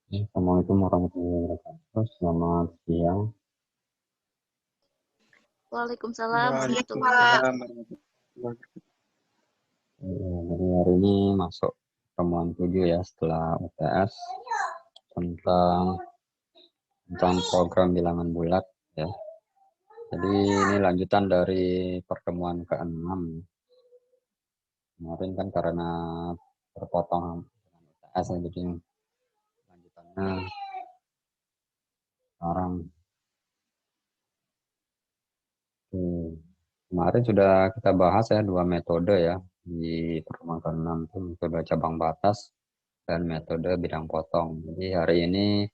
Assalamualaikum warahmatullahi wabarakatuh. Selamat siang. Waalaikumsalam warahmatullahi Waalaikumsalam wabarakatuh. warahmatullahi wabarakatuh. Jadi hari ini masuk pertemuan 7 ya setelah UTS tentang program bilangan bulat ya. Jadi ini lanjutan dari pertemuan ke-6. Kemarin kan karena terpotong dengan UTS ya, jadi lanjutannya sekarang. Kemarin sudah kita bahas ya dua metode ya di pertemuan ke-6 itu metode cabang batas dan metode bidang potong. Jadi hari ini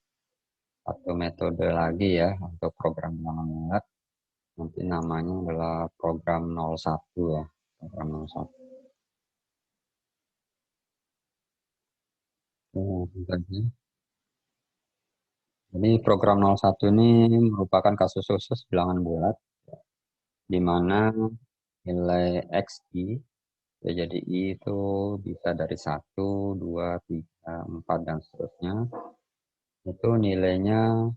satu metode lagi ya untuk program bilangan bulat. Nanti namanya adalah program 01 ya. Program 01. Jadi program 01 ini merupakan kasus khusus bilangan bulat di mana nilai XI ya, jadi I itu bisa dari 1, 2, 3, 4 dan seterusnya. Itu nilainya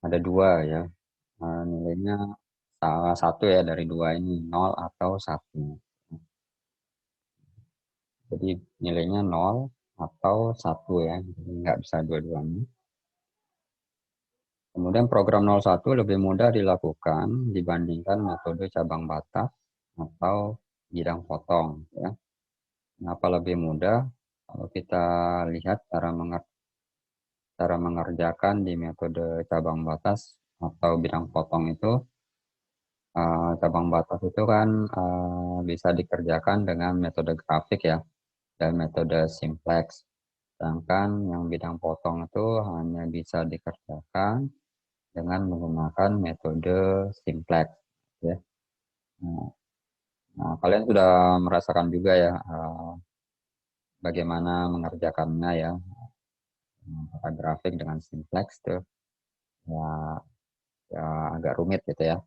ada dua ya. Nilainya salah satu ya dari dua ini 0 atau 1. Jadi nilainya 0 atau 1 ya, jadi nggak bisa dua-duanya. Kemudian program 01 lebih mudah dilakukan dibandingkan metode cabang batas atau bidang potong ya. Kenapa lebih mudah? Kalau kita lihat cara mengerjakan di metode cabang batas atau bidang potong itu, cabang batas itu kan bisa dikerjakan dengan metode grafik ya dan metode simplex. Sedangkan yang bidang potong itu hanya bisa dikerjakan dengan menggunakan metode simplex. Ya. Nah, kalian sudah merasakan juga ya bagaimana mengerjakannya ya. Antara grafik dengan simplex tuh ya, ya agak rumit gitu ya.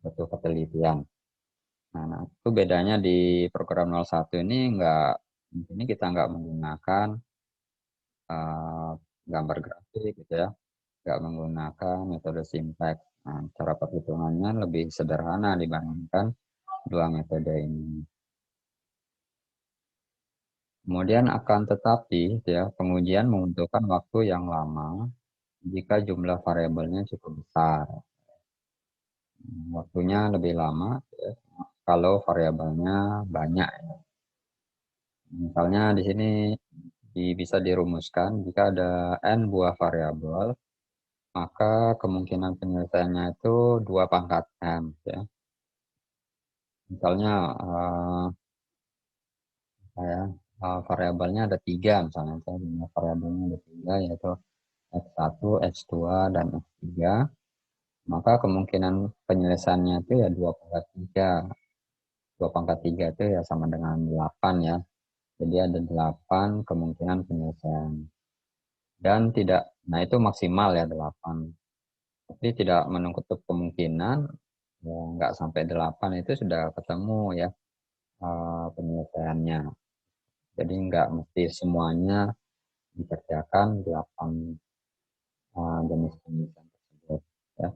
Butuh ketelitian. Nah, itu bedanya di program 01 ini kita nggak menggunakan uh, gambar grafik gitu ya, nggak menggunakan metode simplex. Nah, cara perhitungannya lebih sederhana dibandingkan dua metode ini. Kemudian akan tetapi ya, pengujian membutuhkan waktu yang lama jika jumlah variabelnya cukup besar. Waktunya lebih lama ya, kalau variabelnya banyak. Misalnya di sini bisa dirumuskan jika ada n buah variabel, maka kemungkinan penyelesaiannya itu 2 pangkat m ya. Misalnya variabelnya ada 3 misalnya, variabelnya ada 3 yaitu x1, x2 dan x3, maka kemungkinan penyelesaiannya itu ya 2 pangkat 3. 2 pangkat 3 itu ya sama dengan 8 ya. Jadi ada 8 kemungkinan penyelesaian. Dan tidak, nah itu maksimal ya 8. Tapi tidak menutup kemungkinan ya, nggak sampai 8 itu sudah ketemu ya penyelesaiannya. Jadi nggak mesti semuanya dikerjakan 8 jenis penyelesaian tersebut. Ya.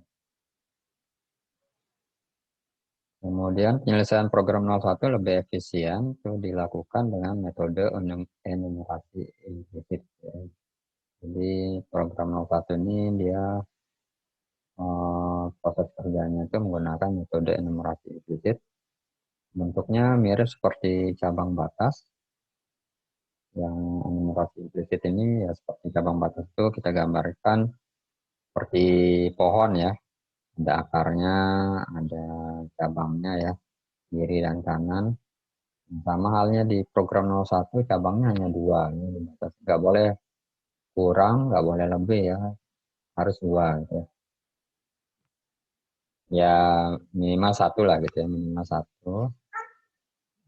Kemudian penyelesaian program 01 lebih efisien itu dilakukan dengan metode enumerasi implisit. Ya. Jadi program 01 ini dia proses kerjanya itu menggunakan metode enumerasi implisit. Bentuknya mirip seperti cabang batas. Yang enumerasi implisit ini ya seperti cabang batas itu kita gambarkan seperti pohon ya. Ada akarnya, ada cabangnya ya, kiri dan kanan. Sama halnya di program 01 cabangnya hanya 2. Ini batas. Nggak boleh kurang, nggak boleh lebih ya. Harus 2 gitu ya. Ya minimal 1 lah gitu ya, minimal 1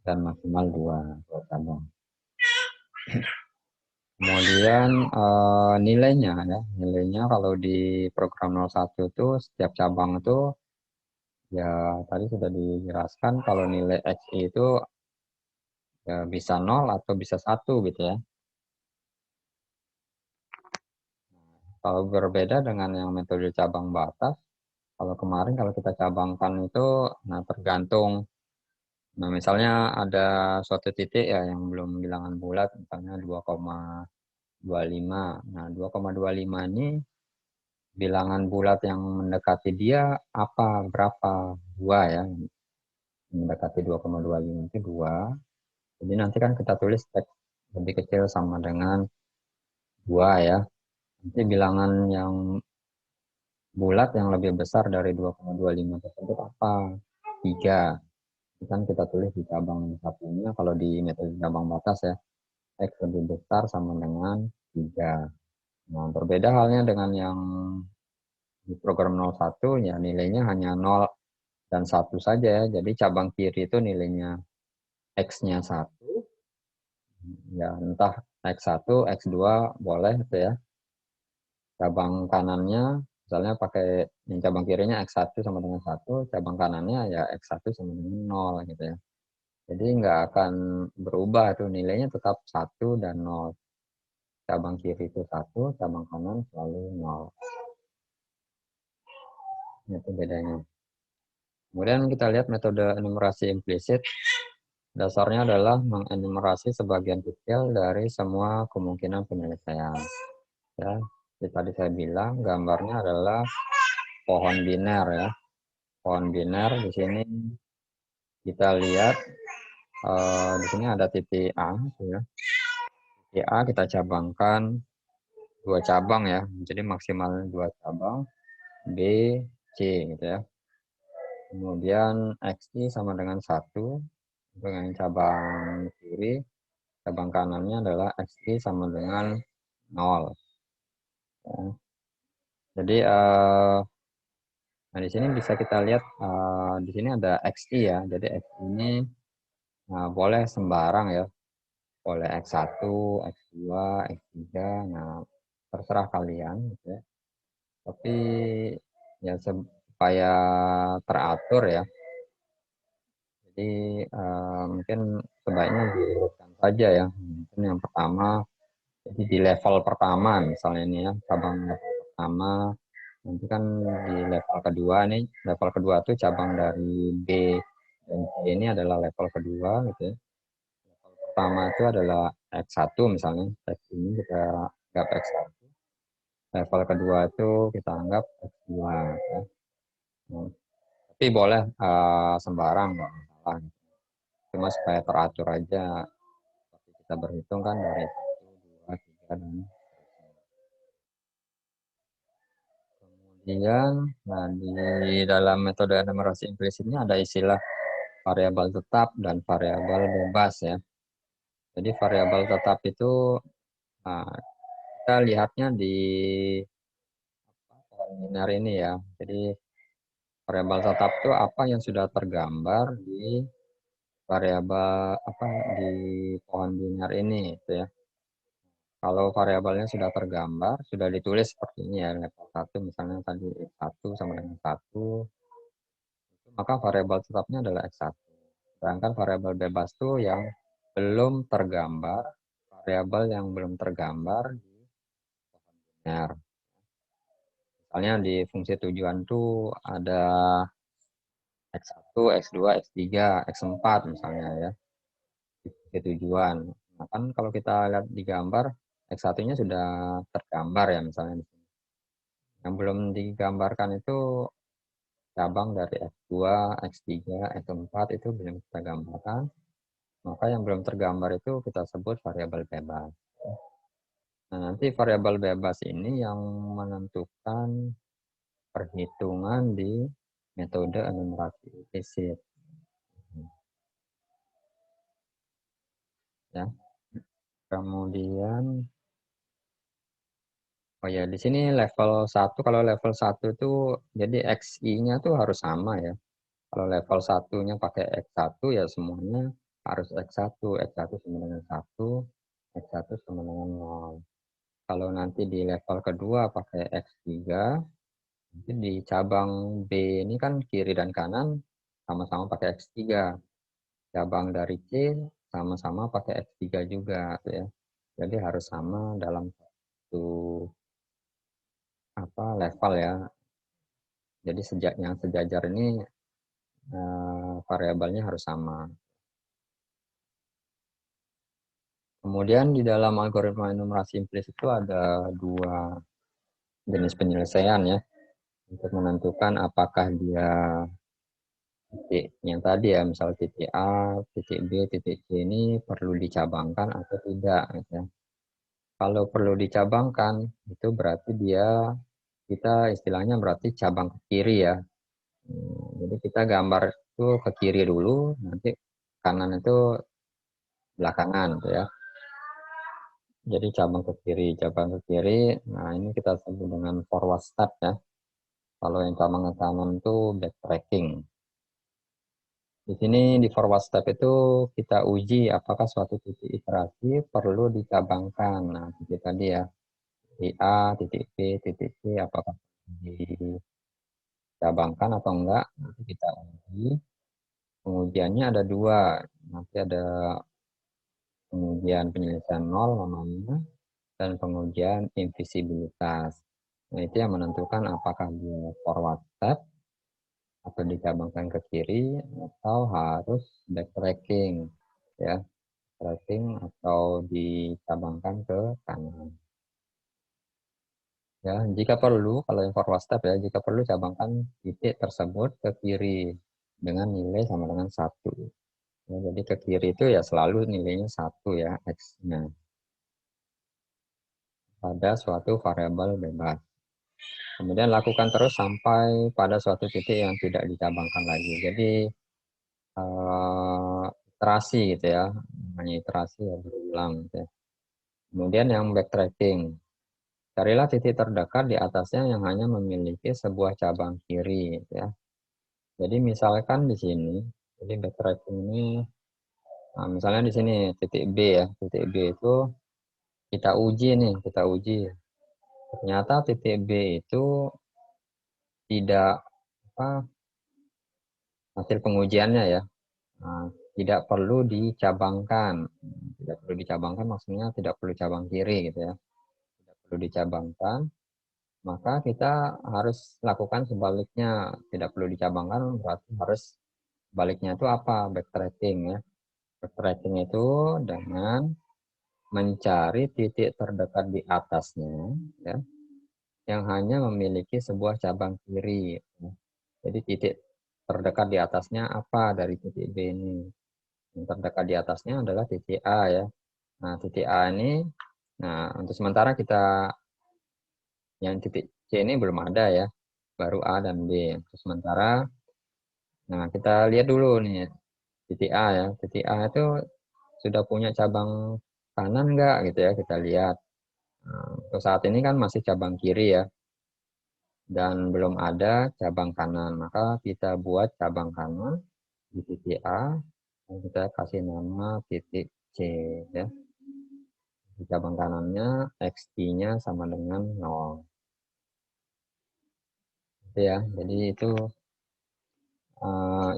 dan maksimal 2 cabang. Kemudian nilainya kalau di program 01 itu setiap cabang itu ya tadi sudah dijelaskan kalau nilai XI itu ya bisa 0 atau bisa 1 gitu ya. Kalau berbeda dengan yang metode cabang batas, kalau kemarin kalau kita cabangkan itu, nah tergantung. Nah misalnya ada suatu titik ya yang belum bilangan bulat, misalnya 2,25. Nah 2,25 ini bilangan bulat yang mendekati dia apa, berapa? 2 ya, mendekati 2,25 itu 2. Jadi nanti kan kita tulis teks lebih kecil sama dengan 2 ya. Nanti bilangan yang bulat yang lebih besar dari 2,25 tersebut apa? 3. Itu kan kita tulis di cabang satunya, kalau di metode cabang batas ya, X lebih besar sama dengan 3. Nah, berbeda halnya dengan yang di program 01, ya nilainya hanya 0 dan 1 saja ya. Jadi cabang kiri itu nilainya X-nya 1, ya entah X1, X2 boleh itu ya. Cabang kanannya misalnya pakai yang cabang kirinya X1 sama dengan 1, cabang kanannya ya X1 sama dengan 0 gitu ya. Jadi nggak akan berubah tuh, nilainya tetap 1 dan 0. Cabang kiri itu 1, cabang kanan selalu 0. Itu bedanya. Kemudian kita lihat metode enumerasi implisit. Dasarnya adalah mengenumerasi sebagian kecil dari semua kemungkinan penyelesaian. Ya, tadi saya bilang gambarnya adalah pohon biner ya. Pohon biner di sini kita lihat di sini ada titik A, ya. Titik A kita cabangkan 2 cabang ya, jadi maksimal 2 cabang B, C gitu ya. Kemudian XI sama dengan 1 dengan cabang kiri, cabang kanannya adalah XI sama dengan 0. Ya. Jadi nah di sini bisa kita lihat di sini ada XI ya. Jadi XI ini boleh sembarang ya. Boleh X1, X2, X3. Nah, terserah kalian gitu ya. Tapi ya supaya teratur ya. Jadi mungkin sebaiknya diurutkan saja ya. Mungkin yang pertama, jadi di level pertama misalnya ini ya, cabang level pertama. Nanti kan di level kedua nih, level kedua tuh cabang dari B dan C ini adalah level kedua gitu ya. Level pertama itu adalah X1 misalnya, X ini kita anggap X1. Level kedua itu kita anggap X2 ya. Nah, tapi boleh sembarang, nggak masalah. Cuma supaya teratur aja, tapi kita berhitung kan dari 1, 2, 3, dan kemudian, nah di dalam metode enumerasi implisit ini ada istilah variabel tetap dan variabel bebas ya. Jadi variabel tetap itu kita lihatnya di linear ini ya. Jadi variabel tetap itu apa yang sudah tergambar di variabel apa di pohon linear ini itu ya. Kalau variabelnya sudah tergambar, sudah ditulis seperti ini ya, level 1 misalnya tadi X1 sama dengan 1, maka variabel tetapnya adalah X1. Sedangkan variabel bebas itu yang belum tergambar, variabel yang belum tergambar di linear. Misalnya di fungsi tujuan itu ada X1, X2, X3, X4 misalnya ya, di fungsi tujuan. Nah kan kalau kita lihat di gambar, X1-nya sudah tergambar ya misalnya di sini. Yang belum digambarkan itu cabang dari X2, X3, X4 itu belum kita gambarkan. Maka yang belum tergambar itu kita sebut variabel bebas. Nah, nanti variabel bebas ini yang menentukan perhitungan di metode enumerasi implisit. Ya. Kemudian oh ya, di sini level 1, kalau level 1 itu jadi XI-nya tuh harus sama ya. Kalau level 1-nya pakai X1 ya semuanya harus X1, X1 sama dengan 1, X1 sama dengan 0. Kalau nanti di level kedua pakai X3, nanti di cabang B ini kan kiri dan kanan sama-sama pakai X3. Cabang dari C sama-sama pakai X3 juga ya. Jadi harus sama dalam satu level ya. Jadi yang sejajar ini variabelnya harus sama. Kemudian di dalam algoritma enumerasi implis itu ada 2 jenis penyelesaian ya, untuk menentukan apakah dia titik yang tadi ya, misal titik A, titik B, titik C ini perlu dicabangkan atau tidak gitu ya. Kalau perlu dicabangkan, itu berarti kita istilahnya berarti cabang ke kiri ya. Jadi kita gambar itu ke kiri dulu, nanti kanan itu belakangan gitu ya. Jadi cabang ke kiri. Nah ini kita sebut dengan forward step ya. Kalau yang cabang ke kanan itu backtracking. Di sini di forward step itu kita uji apakah suatu titik iterasi perlu dicabangkan. Nah, titik tadi ya, titik A, titik B, titik C, apakah dicabangkan atau enggak, nanti kita uji. Pengujiannya ada 2, nanti ada pengujian penyelesaian nol namanya, dan pengujian invisibilitas. Nah, itu yang menentukan apakah dia forward step atau dicabangkan ke kiri atau harus backtracking ya, tracking atau dicabangkan ke kanan. Ya, jika perlu, kalau yang forward step ya, jika perlu cabangkan titik tersebut ke kiri dengan nilai sama dengan 1. Ya, jadi ke kiri itu ya selalu nilainya 1 ya, X-nya. Pada suatu variabel bebas. Kemudian lakukan terus sampai pada suatu titik yang tidak dicabangkan lagi. Jadi iterasi gitu ya, namanya iterasi ya, berulang gitu ya. Kemudian yang backtracking, carilah titik terdekat di atasnya yang hanya memiliki sebuah cabang kiri gitu ya. Jadi misalkan di sini, jadi backtracking ini, nah misalnya di sini titik B ya, titik B itu kita uji. Ternyata titik B itu tidak hasil pengujiannya ya, tidak perlu dicabangkan. Tidak perlu dicabangkan maksudnya tidak perlu cabang kiri gitu ya. Tidak perlu dicabangkan, maka kita harus lakukan sebaliknya. Tidak perlu dicabangkan berarti harus sebaliknya itu apa? Backtracking ya. Backtracking itu dengan mencari titik terdekat di atasnya ya, yang hanya memiliki sebuah cabang kiri. Jadi titik terdekat di atasnya apa dari titik B ini? Yang terdekat di atasnya adalah titik A ya. Nah, titik A ini, nah untuk sementara kita yang titik C ini belum ada ya, baru A dan B. Untuk sementara, nah kita lihat dulu nih titik A ya. Titik A itu sudah punya cabang kanan enggak gitu ya, kita lihat. Nah, untuk saat ini kan masih cabang kiri ya, dan belum ada cabang kanan. Maka kita buat cabang kanan di titik A, dan kita kasih nama titik C ya. Di cabang kanannya XT-nya sama dengan 0. Gitu ya. Jadi itu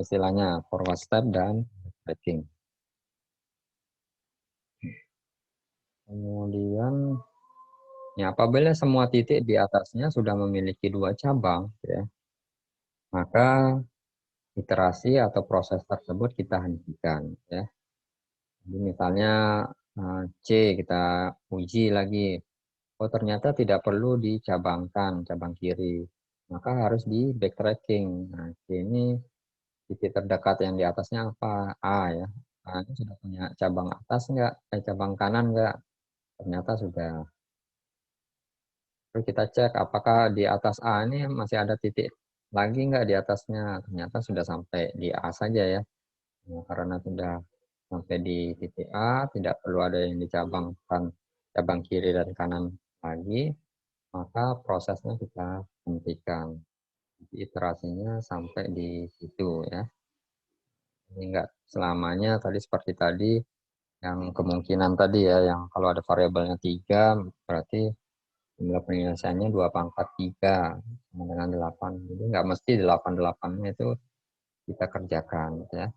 istilahnya forward step dan backtracking. Kemudian ya apabila semua titik di atasnya sudah memiliki 2 cabang ya, maka iterasi atau proses tersebut kita hentikan ya. Jadi misalnya C kita uji lagi. Oh ternyata tidak perlu dicabangkan cabang kiri. Maka harus di backtracking. Nah, C ini titik terdekat yang di atasnya apa? A ya. A ini sudah punya cabang atas enggak? Cabang kanan enggak? Ternyata sudah. Terus kita cek apakah di atas A ini masih ada titik lagi enggak di atasnya? Ternyata sudah sampai di A saja ya. Nah, karena sudah sampai di titik A, tidak perlu ada yang dicabangkan cabang kiri dan kanan lagi, maka prosesnya kita hentikan. Iterasinya sampai di situ ya. Ini enggak selamanya tadi seperti tadi, yang kemungkinan tadi ya, yang kalau ada variabelnya 3, berarti jumlah penyelesaiannya 2 pangkat 3, sama dengan 8. Jadi enggak mesti 8-8-nya itu kita kerjakan ya.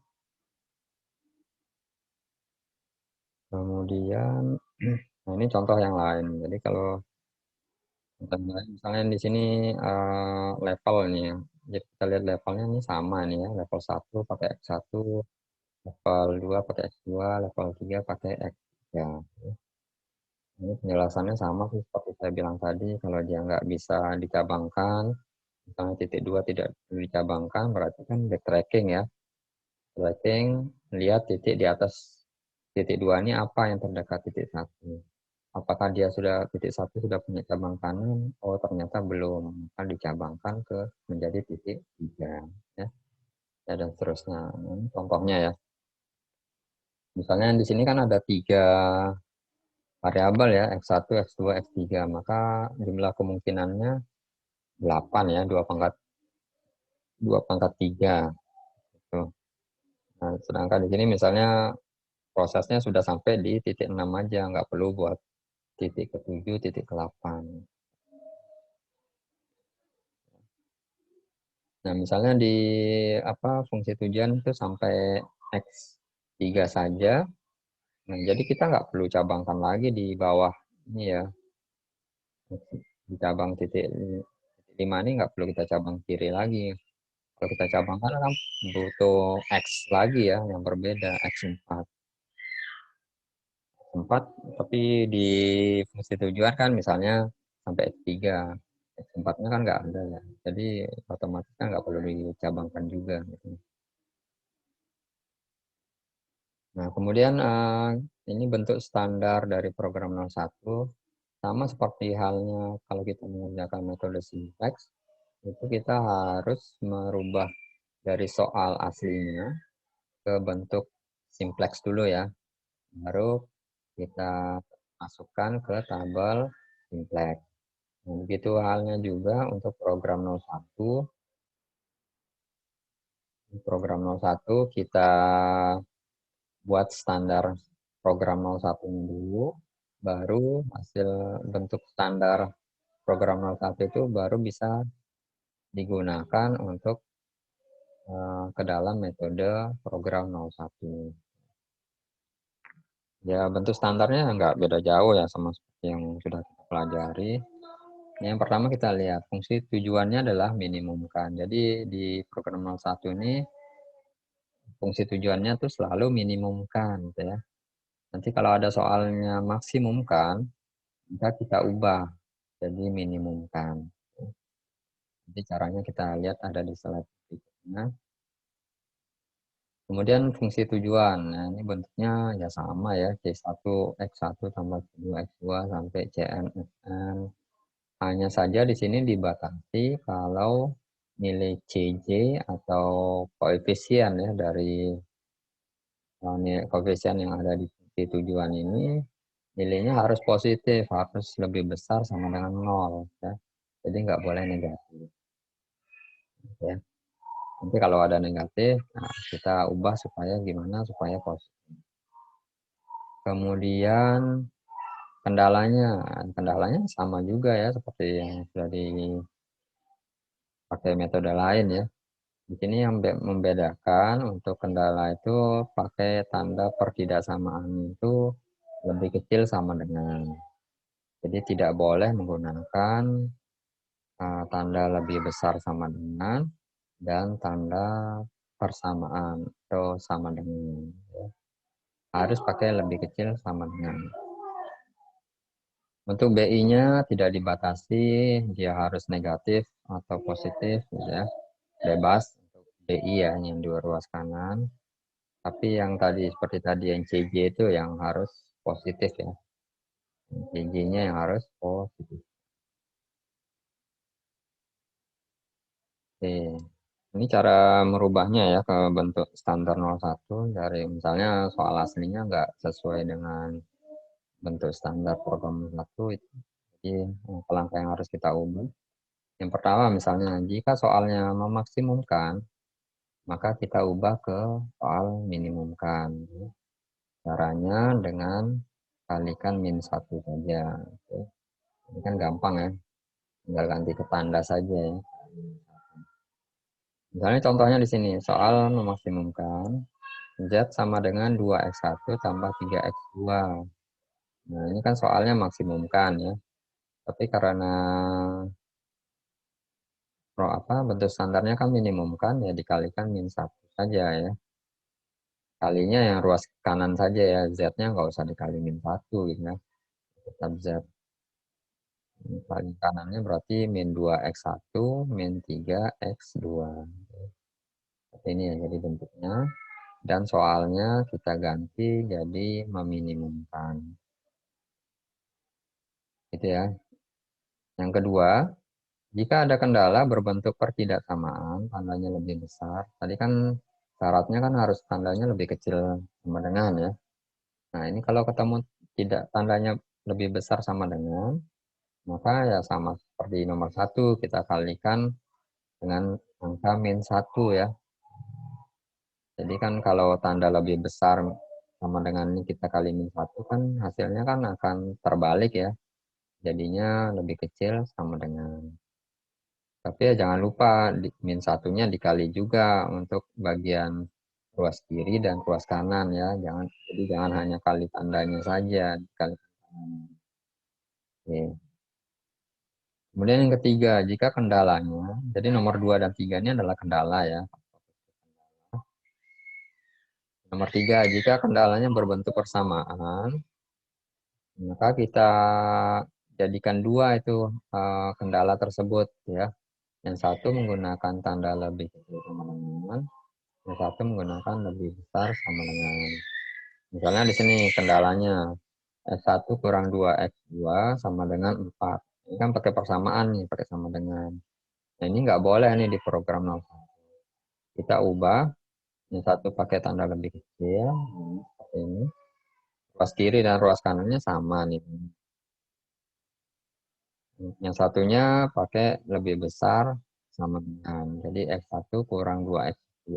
Kemudian, nah ini contoh yang lain. Jadi kalau Misalnya di sini level nih ya. Jadi kita lihat levelnya ini sama nih ya. Level 1 pakai X1, level 2 pakai X2, level 3 pakai X3. Ini penjelasannya sama sih seperti saya bilang tadi. Kalau dia nggak bisa dicabangkan, misalnya titik 2 tidak dicabangkan, berarti kan backtracking ya. Backtracking, lihat titik di atas titik 2 ini apa yang terdekat titik 1. Apakah dia sudah titik 1 sudah punya cabang kanan? Oh, ternyata belum. Maka dicabangkan ke menjadi titik 3 ya. Ya, dan seterusnya. Ini contohnya ya. Misalnya di sini kan ada 3 variabel ya, X1, X2, X3. Maka jumlah kemungkinannya 8 ya, 2 pangkat 3 gitu. Nah, sedangkan di sini misalnya prosesnya sudah sampai di titik 6 aja, nggak perlu buat titik ke-7, titik ke-8. Nah, misalnya di fungsi tujuan itu sampai X3 saja. Nah, jadi kita nggak perlu cabangkan lagi di bawah ini ya. Di cabang titik 5 ini nggak perlu kita cabang kiri lagi. Kalau kita cabangkan kan butuh X lagi ya, yang berbeda, X4. 4, tapi di fungsi tujuan kan misalnya sampai X3. X4-nya kan nggak ada ya. Jadi otomatis kan nggak perlu dicabangkan juga. Gitu. Nah, kemudian ini bentuk standar dari program 01. Sama seperti halnya kalau kita mengerjakan metode simplex, itu kita harus merubah dari soal aslinya ke bentuk simplex dulu ya. Baru kita masukkan ke tabel simplex. Nah, begitu halnya juga untuk program 01. Program 01 kita buat standar program 01 dulu, baru hasil bentuk standar program 01 itu baru bisa digunakan untuk ke dalam metode program 01. Ya, bentuk standarnya nggak beda jauh ya sama seperti yang sudah kita pelajari. Yang pertama kita lihat fungsi tujuannya adalah minimumkan. Jadi di program 01 ini fungsi tujuannya tuh selalu minimumkan gitu ya. Nanti kalau ada soalnya maksimumkan, maka kita ubah jadi minimumkan. Jadi caranya kita lihat ada di slide berikutnya. Kemudian fungsi tujuan. Nah, ini bentuknya ya sama ya, C1, X1 tambah C2, X2 sampai Cn, Xn. Hanya saja di sini dibatasi kalau nilai Cj atau koefisien ya dari koefisien yang ada di fungsi tujuan ini nilainya harus positif, harus lebih besar sama dengan 0 ya. Jadi nggak boleh negatif ya. Nanti kalau ada negatif, nah kita ubah supaya gimana supaya positif. Kemudian kendalanya sama juga ya seperti yang sudah dipakai metode lain ya. Di sini yang membedakan untuk kendala itu pakai tanda pertidaksamaan itu lebih kecil sama dengan. Jadi tidak boleh menggunakan tanda lebih besar sama dengan dan tanda persamaan atau sama dengan. Ya. Harus pakai lebih kecil sama dengan. Untuk BI-nya tidak dibatasi, dia harus negatif atau positif, gitu ya. Bebas untuk BI ya yang di ruas kanan. Tapi yang tadi seperti tadi yang CJ itu yang harus positif ya. CJ-nya yang harus positif. Oke. Ini cara merubahnya ya ke bentuk standar 01 dari misalnya soal aslinya nggak sesuai dengan bentuk standar program 1 itu. Jadi langkah yang harus kita ubah. Yang pertama misalnya jika soalnya memaksimumkan, maka kita ubah ke soal minimumkan. Caranya dengan kalikan -1 saja. Ini kan gampang ya, tinggal ganti ke tanda saja ya. Misalnya contohnya di sini, soal memaksimumkan Z sama dengan 2X1 tambah 3X2. Nah, ini kan soalnya maksimumkan ya. Tapi karena bentuk standarnya kan minimum kan, ya dikalikan -1 saja ya. Kalinya yang ruas kanan saja ya, Z-nya nggak usah dikali -1 gitu ya. Tetap Z. Kali kanannya berarti -2x1, -3x2. Seperti ini ya jadi bentuknya. Dan soalnya kita ganti jadi meminimumkan. Gitu ya. Yang kedua, jika ada kendala berbentuk pertidaksamaan, tandanya lebih besar. Tadi kan syaratnya kan harus tandanya lebih kecil sama dengan ya. Nah, ini kalau ketemu tidak tandanya lebih besar sama dengan, maka ya sama seperti nomor 1, kita kalikan dengan angka -1 ya. Jadi kan kalau tanda lebih besar sama dengan ini kita kali -1 kan hasilnya kan akan terbalik ya. Jadinya lebih kecil sama dengan. Tapi ya jangan lupa -1-nya dikali juga untuk bagian ruas kiri dan ruas kanan ya. Jadi jangan hanya kali tandanya saja, dikali kanan. Oke. Kemudian yang ketiga, jika kendalanya, jadi nomor 2 dan 3 ini adalah kendala ya. Nomor 3, jika kendalanya berbentuk persamaan, maka kita jadikan 2 itu kendala tersebut ya. Yang satu menggunakan tanda lebih kecil sama dengan, yang satu menggunakan lebih besar sama dengan. Misalnya di sini kendalanya X1 kurang 2X2 sama dengan 4. Ini kan pakai persamaan nih, pakai sama dengan. Nah ini nggak boleh nih di program 01. Kita ubah, yang satu pakai tanda lebih kecil, seperti ini. Ruas kiri dan ruas kanannya sama nih. Yang satunya pakai lebih besar sama dengan. Jadi X1 kurang 2X2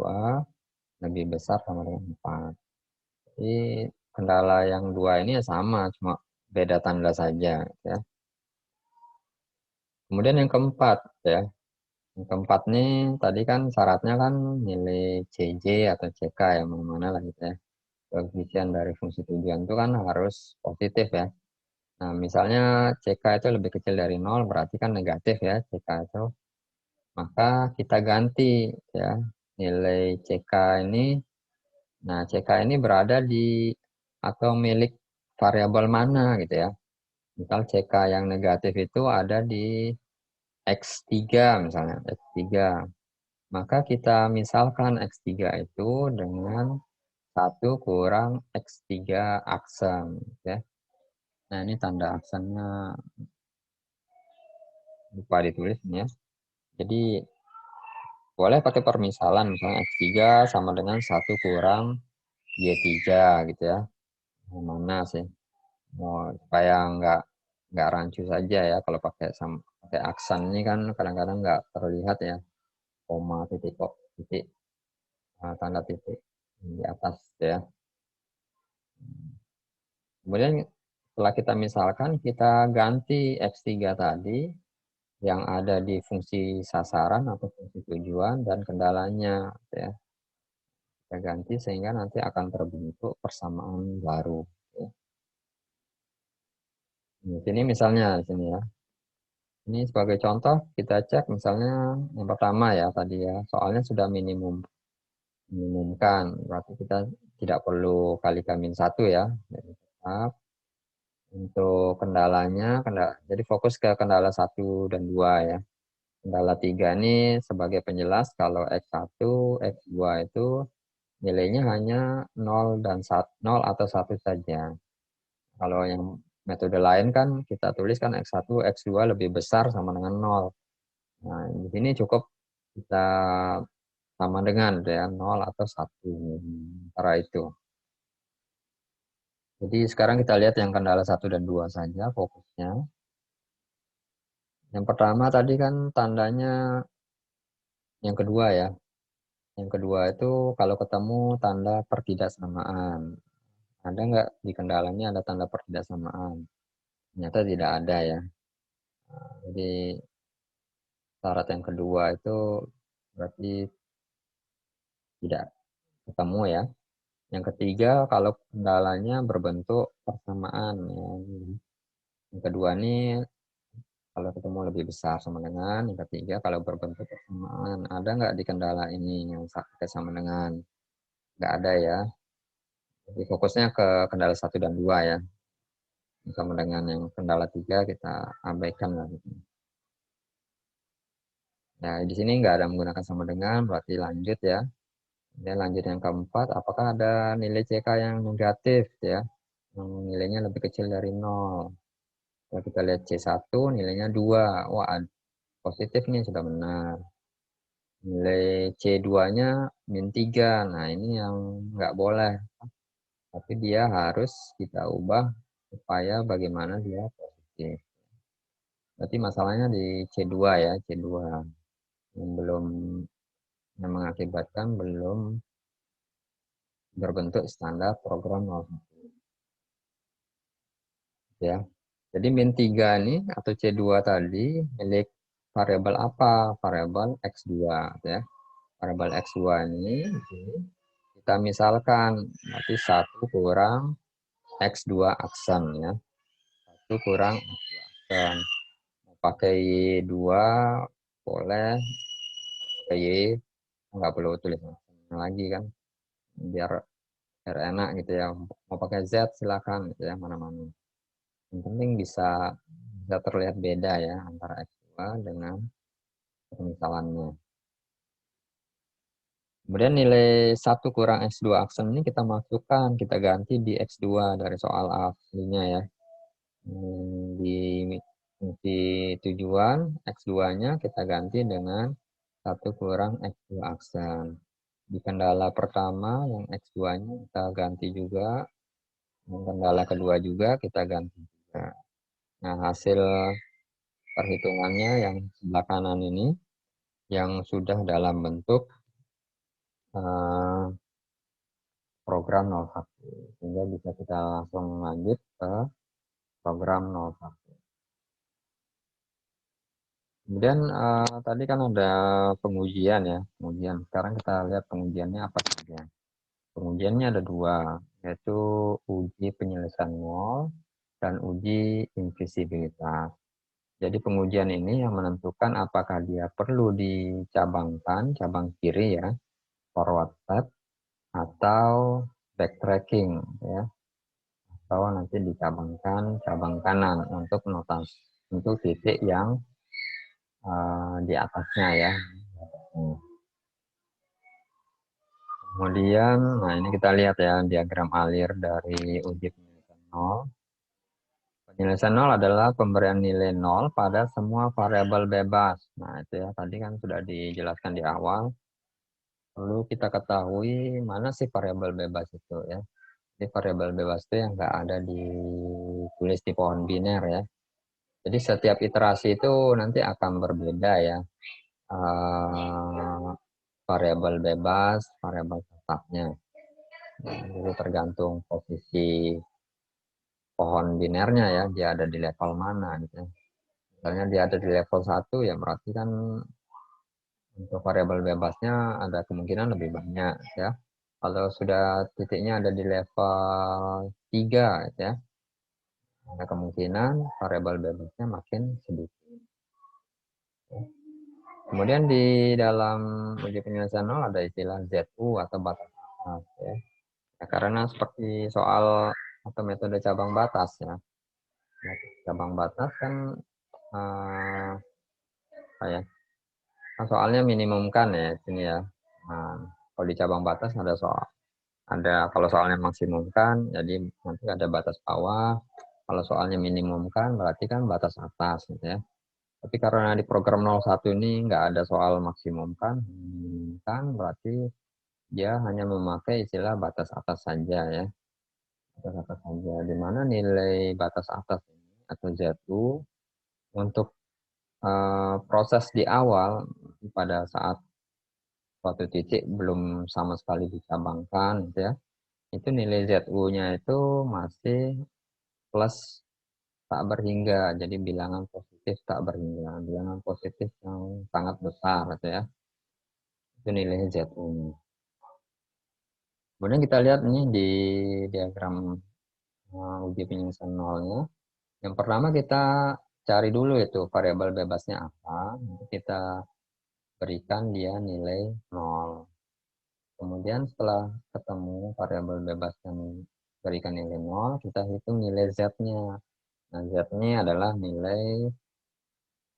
lebih besar sama dengan 4. Jadi kendala yang 2 ini ya sama, cuma beda tanda saja ya. Kemudian yang keempat ya. Yang keempat nih tadi kan syaratnya kan nilai CJ atau CK ya, mana-mana lah gitu ya. Koefisien dari fungsi tujuan itu kan harus positif ya. Nah, misalnya CK itu lebih kecil dari 0 berarti kan negatif ya CK itu. Maka kita ganti ya nilai CK ini. Nah, CK ini berada di atau milik variabel mana gitu ya. Misal CK yang negatif itu ada di X3 misalnya, X3. Maka kita misalkan X3 itu dengan 1 kurang X3 aksen ya. Nah, ini tanda aksennya lupa ditulis ya. Jadi boleh pakai permisalan misalnya X3 sama dengan 1 kurang Y3 gitu ya. Mana sih? Mau supaya nggak rancu saja ya kalau pakai aksen ini kan kadang-kadang nggak terlihat ya. Koma, titik kok, titik, tanda titik di atas ya. Kemudian setelah kita misalkan kita ganti X3 tadi yang ada di fungsi sasaran atau fungsi tujuan dan kendalanya ya. Kita ganti sehingga nanti akan terbentuk persamaan baru ya. Di sini misalnya di sini ya. Ini sebagai contoh kita cek misalnya yang pertama ya tadi ya, soalnya sudah minimumkan, berarti kita tidak perlu kalikan -1 ya. Jadi tetap untuk kendalanya, jadi fokus ke kendala 1 dan 2 ya. Kendala 3 ini sebagai penjelas kalau X1, X2 itu nilainya hanya 0 dan 0 atau 1 saja. Kalau yang metode lain kan kita tuliskan X1, X2 lebih besar sama dengan 0. Nah, di sini cukup kita sama dengan ya 0 atau 1 antara itu. Jadi sekarang kita lihat yang kendala 1 dan 2 saja fokusnya. Yang pertama tadi kan tandanya yang kedua ya. Yang kedua itu kalau ketemu tanda pertidaksamaan. Ada nggak di kendalanya ada tanda pertidaksamaan? Ternyata tidak ada ya. Jadi syarat yang kedua itu berarti tidak ketemu ya. Yang ketiga kalau kendalanya berbentuk persamaan ya. Yang kedua ini kalau ketemu lebih besar sama dengan. Yang ketiga, kalau berbentuk persamaan. Ada nggak di kendala ini yang pakai sama dengan? Nggak ada ya. Jadi fokusnya ke kendala 1 dan 2 ya. Sama dengan yang kendala 3 kita abaikan lah. Gitu. Ya, di sini nggak ada menggunakan sama dengan, berarti lanjut ya. Dan lanjut yang keempat, apakah ada nilai CK yang negatif ya? Yang nilainya lebih kecil dari 0. Kalau kita lihat C1 nilainya 2. Wah, positif nih, sudah benar. Nilai C2-nya min 3. Nah, ini yang nggak boleh. Tapi dia harus kita ubah supaya bagaimana dia positif. Berarti masalahnya di C2 ya, C2. Yang belum, yang mengakibatkan belum berbentuk standar program 01. Ya. Jadi min 3 ini atau C2 tadi milik variabel apa? Variabel X2 ya. Variabel X2 ini kita misalkan berarti 1 kurang X2 aksen ya. 1 kurang X2 aksen. Mau pakai Y2 boleh, pakai Y nggak perlu tulis lagi kan. Biar enak gitu ya. Mau pakai Z silakan gitu ya, mana-mana. Yang penting bisa terlihat beda ya antara X2 dengan permisalannya. Kemudian nilai 1 kurang X2 aksen ini kita masukkan, kita ganti di X2 dari soal aslinya ya. Di fungsi tujuan X2-nya kita ganti dengan 1 kurang X2 aksen. Di kendala pertama yang X2-nya kita ganti juga, yang kendala kedua juga kita ganti juga. Nah, hasil perhitungannya yang sebelah kanan ini yang sudah dalam bentuk program 01. Sehingga bisa kita langsung lanjut ke program 01. Kemudian tadi kan ada pengujian ya, pengujian. Sekarang kita lihat pengujiannya apa saja. Pengujiannya ada 2, yaitu uji penyelesaian nol dan uji invisibilitas. Jadi pengujian ini yang menentukan apakah dia perlu dicabangkan, cabang kiri ya, forward step, atau backtracking ya, atau nanti dicabangkan cabang kanan untuk notasi untuk titik yang di atasnya ya. Kemudian, nah ini kita lihat ya diagram alir dari uji penyelesaian nol. Penyelesaian nol adalah pemberian nilai nol pada semua variabel bebas. Nah itu ya tadi kan sudah dijelaskan di awal. Perlu kita ketahui mana sih variabel bebas itu ya. Jadi variabel bebas itu yang nggak ada ditulis di pohon biner ya. Jadi setiap iterasi itu nanti akan berbeda ya. Variabel bebas, variabel tetapnya. Nah, jadi tergantung posisi pohon binernya ya, dia ada di level mana gitu. Misalnya dia ada di level 1 ya berarti kan untuk variabel bebasnya ada kemungkinan lebih banyak ya. Kalau sudah titiknya ada di level 3 ya, ada kemungkinan variabel bebasnya makin sedikit. Kemudian di dalam uji penyelesaian nol ada istilah ZU atau batas atas ya. Ya, karena seperti soal atau metode cabang batas ya. Cabang batas kan kayak soalnya minimumkan ya sini ya. Nah, kalau di cabang batas ada kalau soalnya maksimumkan, jadi nanti ada batas bawah. Kalau soalnya minimumkan, berarti kan batas atas gitu ya. Tapi karena di program 01 ini nggak ada soal maksimumkan, berarti dia hanya memakai istilah batas atas saja ya. Batas atas saja. Di mana nilai batas atas ini atau ZU untuk proses di awal pada saat suatu titik belum sama sekali dicabangkan gitu ya. Itu nilai ZU-nya itu masih plus tak berhingga. Jadi bilangan positif tak berhingga. Bilangan positif yang sangat besar gitu ya. Itu nilai ZU-nya. Kemudian kita lihat nih di diagram uji penyelesaian nolnya. Yang pertama kita cari dulu itu variabel bebasnya apa, kita berikan dia nilai 0. Kemudian setelah ketemu variabel bebas yang berikan nilai 0, kita hitung nilai Z-nya. Nah, Z-nya adalah nilai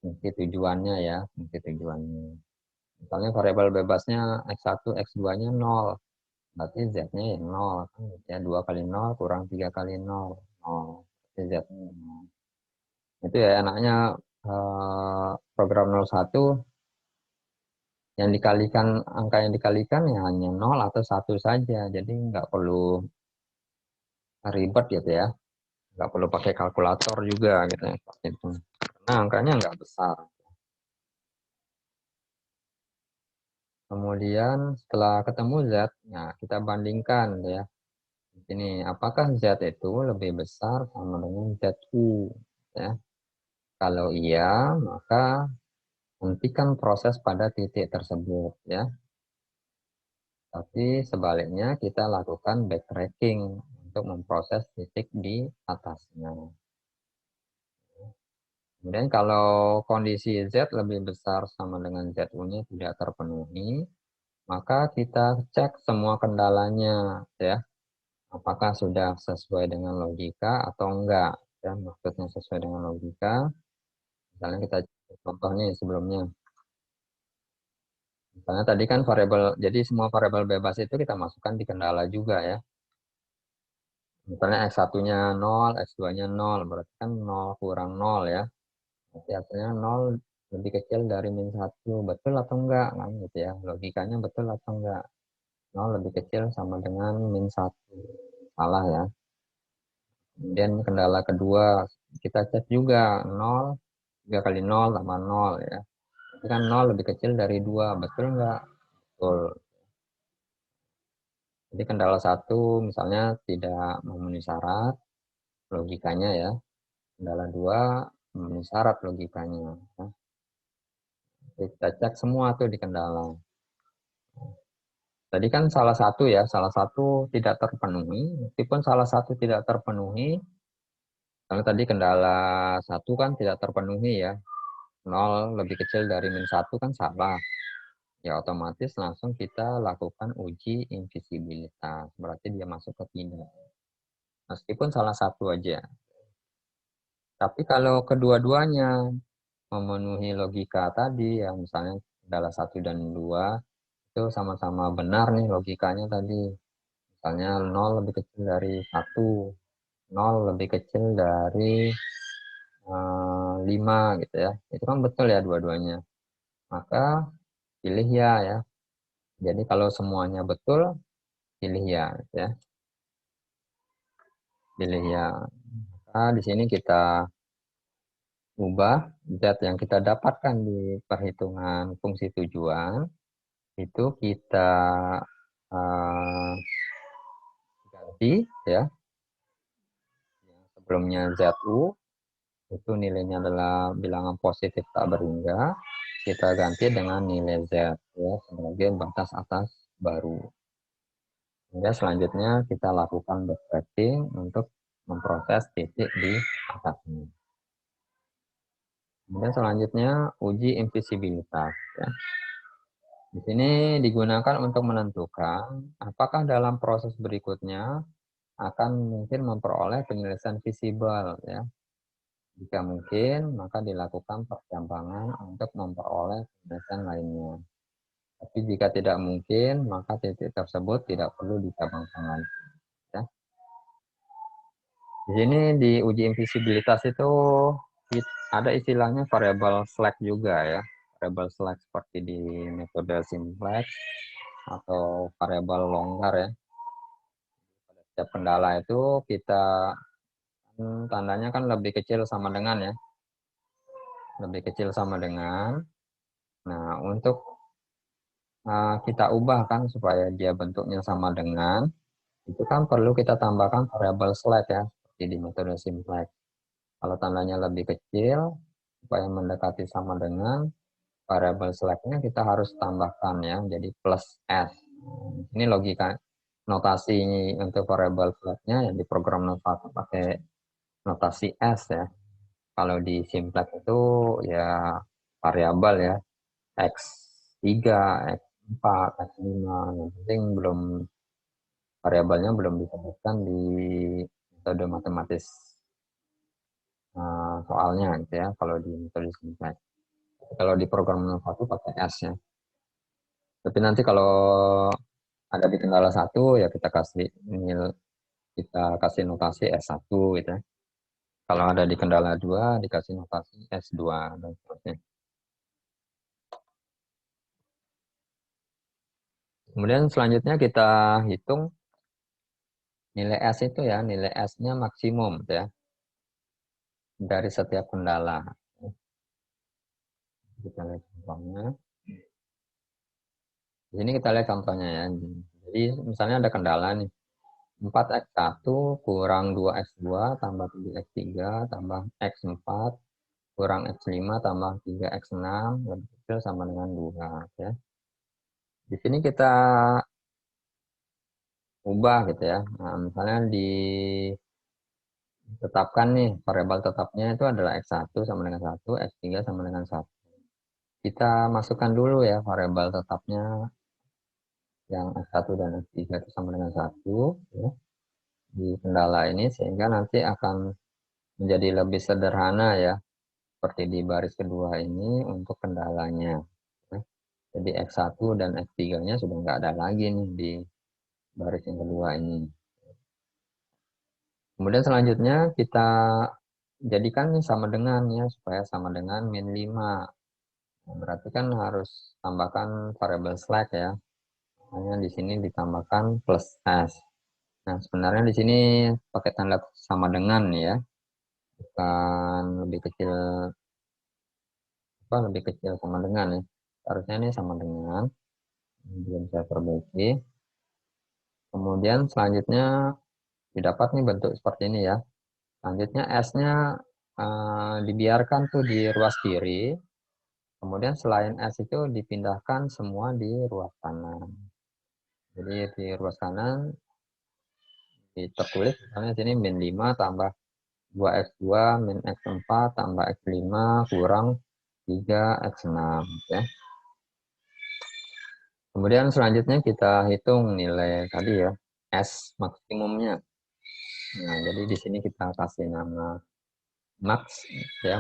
fungsi tujuannya ya, fungsi tujuannya. Misalnya variabel bebasnya X1, X2-nya 0. Berarti Z-nya ya 0. Ya, 2 kali 0 kurang 3 kali 0. 0. Berarti Z-nya 0. Itu ya enaknya program 01 yang dikalikan, angka yang dikalikan ya hanya 0 atau 1 saja. Jadi nggak perlu ribet gitu ya. Nggak perlu pakai kalkulator juga gitu ya. Karena angkanya nggak besar. Kemudian setelah ketemu Z, nah kita bandingkan ya. Ini apakah Z itu lebih besar sama dengan ZU ya. Kalau iya, maka hentikan proses pada titik tersebut ya. Tapi sebaliknya kita lakukan backtracking untuk memproses titik di atasnya. Kemudian kalau kondisi Z lebih besar sama dengan ZU-nya tidak terpenuhi, maka kita cek semua kendalanya ya. Apakah sudah sesuai dengan logika atau enggak ya, maksudnya sesuai dengan logika. Misalnya kita contohnya sebelumnya. Misalnya tadi kan variabel, jadi semua variabel bebas itu kita masukkan di kendala juga ya. Misalnya X1-nya 0, X2-nya 0, berarti kan 0 kurang 0 ya. Berarti artinya 0 lebih kecil dari min 1, betul atau enggak kan gitu ya. Logikanya betul atau enggak. 0 lebih kecil sama dengan min 1. Salah ya. Kemudian kendala kedua, kita cek juga 0, 3 kali 0 tambah 0 ya. Itu kan 0 lebih kecil dari 2, betul enggak? Betul. Jadi kendala 1 misalnya tidak memenuhi syarat logikanya ya. Kendala 2 memenuhi syarat logikanya. Ya. Kita cek semua tuh di kendala. Tadi kan salah satu ya, salah satu tidak terpenuhi. Meskipun salah satu tidak terpenuhi, karena tadi kendala 1 kan tidak terpenuhi ya. 0 lebih kecil dari min 1 kan salah. Ya otomatis langsung kita lakukan uji invisibilitas. Berarti dia masuk ke tidak. Meskipun salah satu aja. Tapi kalau kedua-duanya memenuhi logika tadi, ya misalnya kendala 1 dan 2, itu sama-sama benar nih logikanya tadi. Misalnya 0 lebih kecil dari 1, 0 lebih kecil dari 5 gitu ya. Itu kan betul ya dua-duanya. Maka pilih ya. Jadi kalau semuanya betul, pilih ya. Gitu ya. Pilih ya. Maka di sini kita ubah zat yang kita dapatkan di perhitungan fungsi tujuan, itu kita ganti ya. Yang sebelumnya ZU, itu nilainya adalah bilangan positif tak berhingga, kita ganti dengan nilai Z ya, sebagai batas atas baru. Hingga selanjutnya kita lakukan backtracking untuk memproses titik di atasnya. Kemudian selanjutnya uji invisibilitas. Ya. Di sini digunakan untuk menentukan apakah dalam proses berikutnya akan mungkin memperoleh penyelesaian visible. Ya. Jika mungkin, maka dilakukan percambangan untuk memperoleh penyelesaian lainnya. Tapi jika tidak mungkin, maka titik tersebut tidak perlu dicabangkan lagi. Ya. Di sini di uji invisibilitas itu ada istilahnya variabel slack juga ya. Variabel slack seperti di metode simplex atau variabel longgar ya. Pada setiap kendala itu kita tandanya kan lebih kecil sama dengan ya. Lebih kecil sama dengan. Nah, untuk kita ubah kan supaya dia bentuknya sama dengan, itu kan perlu kita tambahkan variabel slack ya, seperti di metode simplex. Kalau tandanya lebih kecil, supaya mendekati sama dengan, variabel slack-nya kita harus tambahkan ya, jadi plus S. Ini logika notasi untuk variabel slack-nya yang di program 01 pakai notasi S ya. kalau di simplex itu ya variabel ya, X3, X4, X5. Yang penting variabelnya belum disebutkan di metode matematis soalnya gitu ya, kalau di metode simplex. Kalau di program 1 pakai S ya. Tapi nanti kalau ada di kendala 1 ya kita kasih notasi S1 gitu ya. Kalau ada di kendala 2 dikasih notasi S2 dan seterusnya. Kemudian selanjutnya kita hitung nilai S itu ya, nilai S-nya maksimum ya dari setiap kendala. Kita lihat contohnya. Di sini kita lihat contohnya ya. Jadi misalnya ada kendala nih. 4x1 kurang 2x2 tambah 7x3 tambah x4 kurang x5 tambah 3x6 lebih kecil sama dengan 2 ya. Di sini kita ubah gitu ya. Nah, misalnya ditetapkan nih variabel tetapnya itu adalah x1 sama dengan 1, x3 sama dengan 1. Kita masukkan dulu ya variabel tetapnya yang x1 dan x3 itu sama dengan 1 ya, di kendala ini sehingga nanti akan menjadi lebih sederhana ya seperti di baris kedua ini untuk kendalanya. Jadi X1 dan X3-nya sudah nggak ada lagi nih di baris yang kedua ini. Kemudian selanjutnya kita jadikan nih sama dengan ya, supaya sama dengan min 5. Nah, berarti kan harus tambahkan variabel slack ya. Hanya di sini ditambahkan plus S. Nah, sebenarnya di sini pakai tanda sama dengan ya. Bukan lebih kecil sama dengan ya. Harusnya ini sama dengan. Belum saya perbaiki. Kemudian selanjutnya didapat nih bentuk seperti ini ya. Selanjutnya S-nya dibiarkan tuh di ruas kiri. Kemudian selain S itu dipindahkan semua di ruas kanan. Jadi di ruas kanan tertulis misalnya sini min 5 tambah 2x2 min x4 tambah x5 kurang 3x6 ya. Kemudian selanjutnya kita hitung nilai tadi ya, S maksimumnya. Nah, jadi di sini kita kasih nama max ya,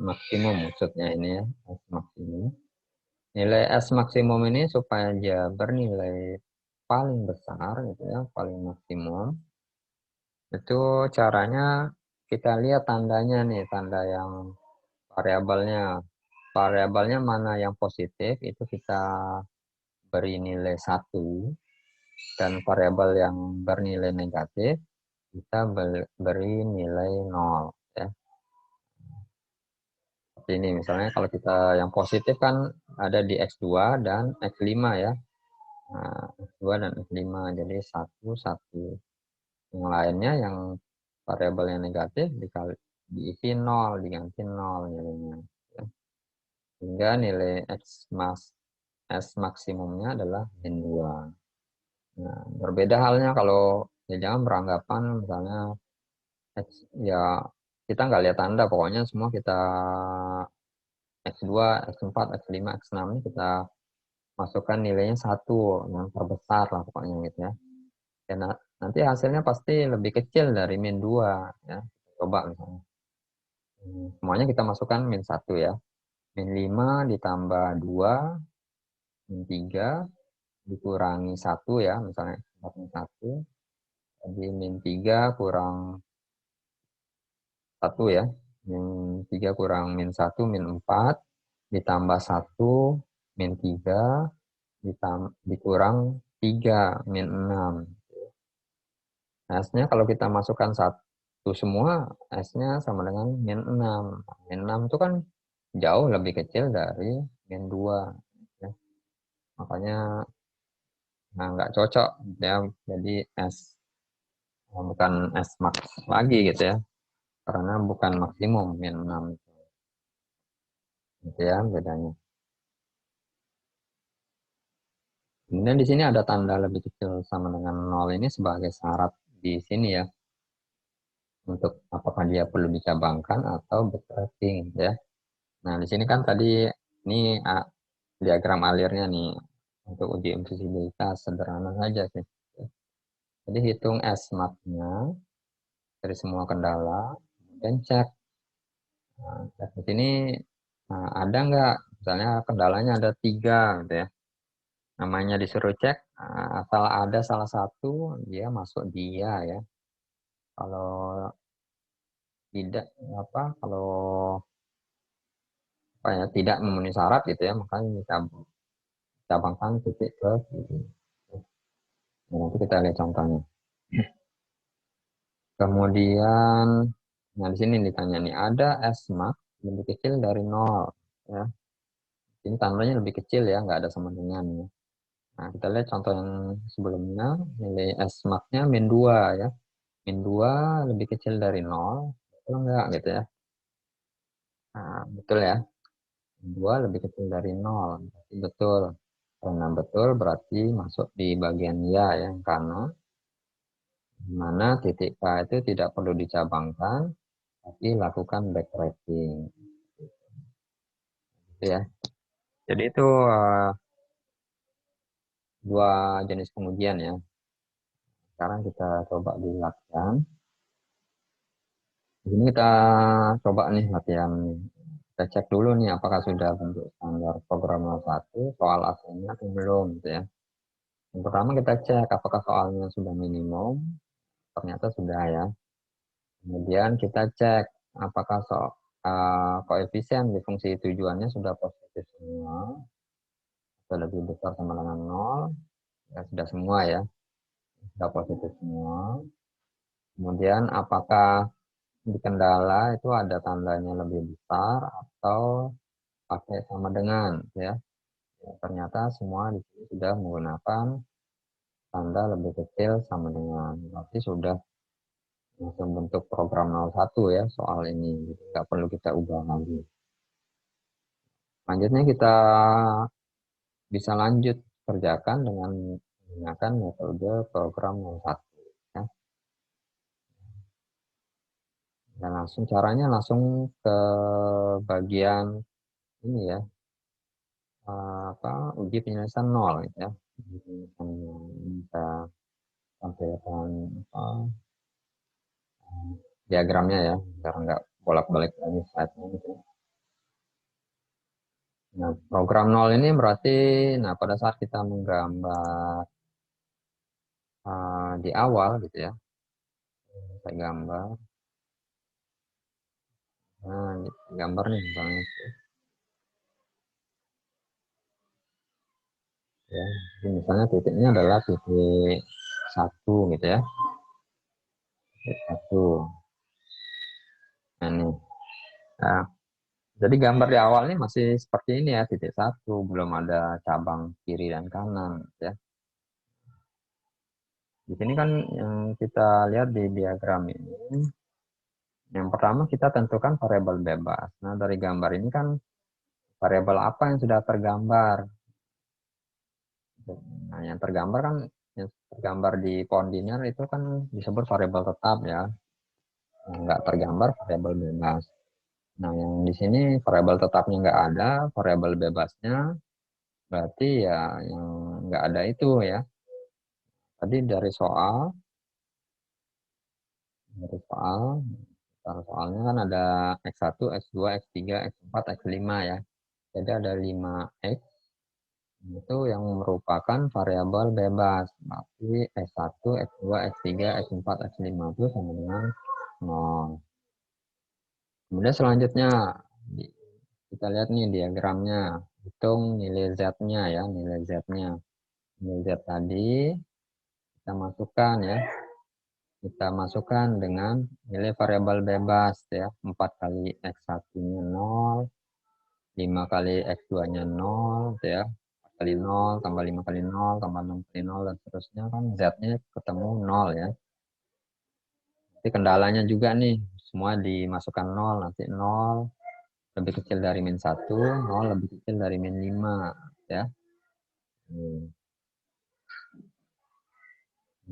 maksimum maksudnya ini ya, S maksimum. Nilai S maksimum ini supaya dia bernilai paling besar gitu ya, paling maksimum. Itu caranya kita lihat tandanya nih, tanda yang variabelnya. Variabelnya mana yang positif itu kita beri nilai 1 dan variabel yang bernilai negatif kita beri nilai 0 ya. Seperti ini misalnya kalau kita yang positif kan ada di X2 dan X5 ya. Nah, X2 dan X5 jadi 1 1. Yang lainnya yang variabel yang negatif diisi 0, diganti 0 nilainya ya. Sehingga nilai S maksimumnya adalah min 2. Nah, berbeda halnya kalau ya jangan beranggapan misalnya X, ya kita nggak lihat tanda, pokoknya semua kita X2, X4, X5, X6 ini kita masukkan nilainya 1 yang terbesar lah pokoknya gitu ya. Dan nanti hasilnya pasti lebih kecil dari min 2 ya. Coba misalnya. Semuanya kita masukkan min 1 ya. Min 5 ditambah 2, min 3 dikurangi 1 ya, misalnya min 1. Jadi min 3 kurang 1 ya. Min 3 kurang min 1 min 4 ditambah 1 min 3 dikurang 3 min 6. S-nya kalau kita masukkan 1 semua, S-nya sama dengan min 6. Min 6 itu kan jauh lebih kecil dari min 2. Ya. Makanya nggak cocok ya. Jadi bukan S max lagi gitu ya. Karena bukan maksimum min 6. Gitu ya bedanya. Kemudian di sini ada tanda lebih kecil sama dengan 0 ini sebagai syarat di sini ya. untuk apakah dia perlu dicabangkan atau backtracking ya. Nah, di sini kan tadi ini diagram alirnya nih untuk uji impresibilitas sederhana saja sih. Jadi hitung S-mat-nya dari semua kendala dan cek. Nah, di sini ada nggak misalnya kendalanya ada 3 gitu ya. Namanya disuruh cek, asal ada salah satu dia masuk dia ya. Kalau tidak kalau tidak memenuhi syarat gitu ya, makanya kita cabangkan titik ke sini. Nah, nanti kita lihat contohnya. Kemudian, nah di sini ditanya nih, ada S-mat lebih kecil dari 0 ya. Ini tandanya lebih kecil ya, nggak ada sama dengan ya. Nah, kita lihat contoh yang sebelumnya, nilai S-mat-nya min 2 ya. Min 2 lebih kecil dari 0, betul nggak gitu ya. Nah, betul ya. Min 2 lebih kecil dari 0, berarti betul. Karena betul berarti masuk di bagian ya yang kanan, di mana titik K itu tidak perlu dicabangkan, tapi lakukan backtracking. Gitu ya. Jadi itu dua jenis pengujian ya. Sekarang kita coba dilakukan. Di sini kita coba nih latihan. Kita cek dulu nih apakah sudah bentuk standar program 01 soal aslinya atau belum gitu ya. Yang pertama kita cek apakah soalnya sudah minimum. Ternyata sudah ya. Kemudian kita cek apakah koefisien di fungsi tujuannya sudah positif semua atau lebih besar sama dengan 0. Ya, sudah semua ya. Sudah positif semua. Kemudian apakah di kendala itu ada tandanya lebih besar atau pakai sama dengan ya. Ya, ternyata semua di sini sudah menggunakan tanda lebih kecil sama dengan. Berarti sudah langsung bentuk program 01 ya soal ini. Jadi nggak perlu kita ubah lagi. Selanjutnya kita bisa lanjut kerjakan dengan menggunakan metode program 01 ya. Dan langsung caranya langsung ke bagian ini ya, uji penyelesaian 0 gitu ya. Uji penyelesaian 0. Kita tampilkan diagramnya ya, biar nggak bolak-balik lagi slide-nya gitu. Nah, program 0 ini berarti, nah pada saat kita menggambar di awal gitu ya, saya gambar, nah gambar nih misalnya gitu. Ya, jadi misalnya titiknya adalah titik 1 gitu ya, titik 1. Nah, nih. Nah, jadi gambar di awal ini masih seperti ini ya, titik 1, belum ada cabang kiri dan kanan ya. Di sini kan yang kita lihat di diagram ini, yang pertama kita tentukan variabel bebas. Nah, dari gambar ini kan variabel apa yang sudah tergambar. Nah, yang tergambar kan yang tergambar di pohon linear itu kan disebut variabel tetap ya. Yang nggak tergambar variabel bebas. Nah, yang di sini variabel tetapnya nggak ada, variabel bebasnya berarti ya yang nggak ada itu ya. Tadi dari soalnya kan ada X1, X2, X3, X4, X5 ya. Jadi ada 5X itu yang merupakan variabel bebas. Berarti X1, X2, X3, X4, X5 itu sama dengan 0. Kemudian selanjutnya kita lihat nih diagramnya. Hitung nilai Z-nya ya, nilai Z-nya. Nilai Z tadi kita masukkan ya. Kita masukkan dengan nilai variabel bebas ya. 4 kali X1-nya 0, 5 kali X2-nya 0 gitu ya. 4 kali 0, tambah 5 kali 0, tambah 6 kali 0, dan seterusnya kan Z-nya ketemu 0 ya. Nanti kendalanya juga nih, semua dimasukkan 0, nanti 0 lebih kecil dari min 1, 0 lebih kecil dari min 5 ya.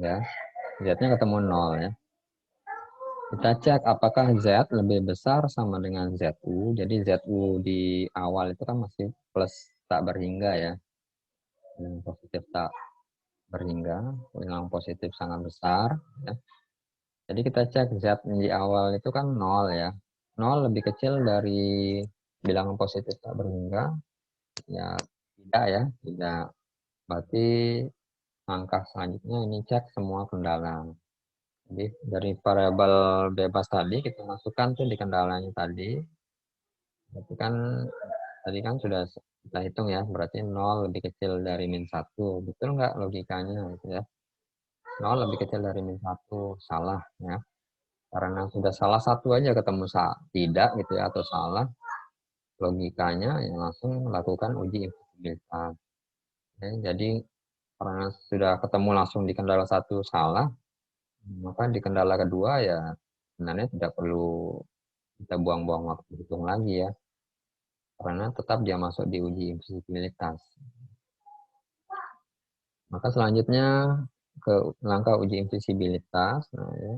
Ya, Z-nya ketemu 0 ya. Kita cek apakah Z lebih besar sama dengan ZU. Jadi ZU di awal itu kan masih plus tak berhingga ya. Yang positif tak berhingga, yang positif sangat besar. Ya. Jadi kita cek Z di awal itu kan 0 ya. 0 lebih kecil dari bilangan positif tak berhingga. Ya tidak ya, tidak. Berarti langkah selanjutnya ini cek semua kendala. Jadi dari variabel bebas tadi kita masukkan tuh di kendalanya tadi. Berarti kan tadi kan sudah kita hitung ya, berarti 0 lebih kecil dari min 1. Betul nggak logikanya gitu ya? 0 lebih kecil dari min 1, salah ya. Karena sudah salah satu aja ketemu tidak gitu ya, atau salah, logikanya ya langsung lakukan uji invisibilitas. Ya, jadi karena sudah ketemu langsung di kendala satu salah, maka di kendala kedua ya sebenarnya tidak perlu kita buang-buang waktu hitung lagi ya, karena tetap dia masuk di uji invisibilitas. Maka selanjutnya ke langkah uji invisibilitas. Nah, ya,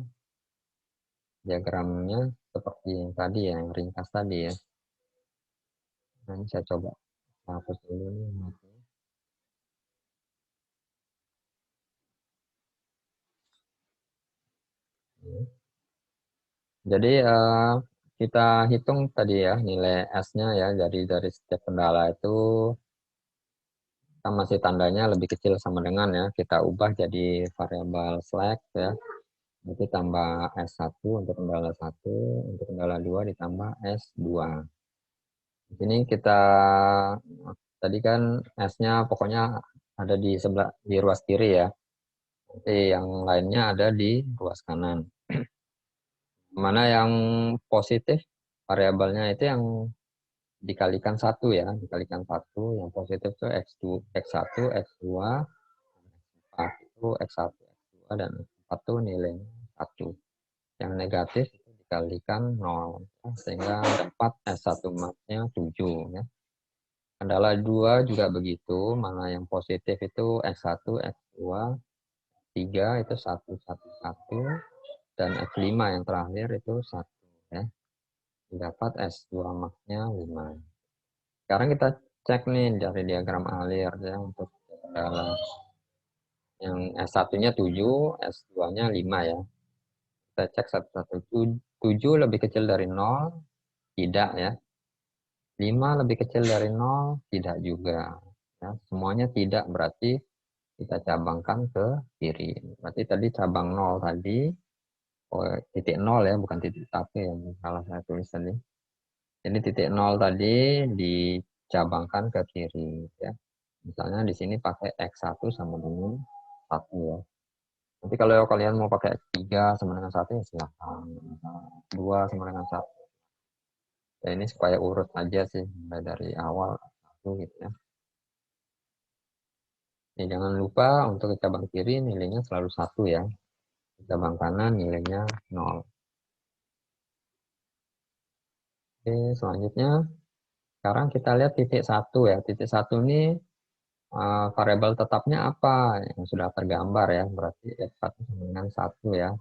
diagramnya seperti yang tadi ya, yang ringkas tadi ya. Nanti saya coba hapus dulu nih. Jadi kita hitung tadi ya nilai S-nya ya, jadi dari setiap kendala itu kan masih tandanya lebih kecil sama dengan ya, kita ubah jadi variabel slack ya. Nanti tambah S1 untuk kendala 1, untuk kendala 2 ditambah S2. Di sini kita tadi kan S-nya pokoknya ada di sebelah di ruas kiri ya. Nanti yang lainnya ada di ruas kanan. Mana yang positif variabelnya itu yang dikalikan 1 ya, dikalikan 1. Yang positif itu X2, X1, X2, X4 itu X1, X2 dan X4 itu nilainya 1. Yang negatif itu dikalikan 0 sehingga dapat S1 max-nya 7 ya. Kendala 2 juga begitu, mana yang positif itu X1, X2, 3 itu 1, 1, 1, dan X5 yang terakhir itu 1 ya. Dapat S2 max-nya 5. Sekarang kita cek nih dari diagram alir ya untuk kendala. Yang S1-nya 7, S2-nya 5 ya. Kita cek satu-satu. 7 lebih kecil dari 0, tidak ya. 5 lebih kecil dari 0, tidak juga. Ya, semuanya tidak, berarti kita cabangkan ke kiri. Berarti tadi cabang 0 tadi, oh, titik 0 ya, bukan titik 1 yang salah saya tulis tadi. Jadi titik 0 tadi dicabangkan ke kiri ya. Misalnya di sini pakai X1 sama dengan 1 ya. Nanti kalau kalian mau pakai X3 sama dengan 1 ya silahkan. 2 sama dengan 1. Ya ini supaya urut aja sih, mulai dari awal 1 gitu ya. Ya, jangan lupa untuk cabang kiri nilainya selalu 1 ya. Cabang kanan nilainya 0. Oke, selanjutnya sekarang kita lihat titik 1 ya. Titik 1 ini variabel tetapnya apa yang sudah tergambar ya, berarti X1 sama dengan 1 ya,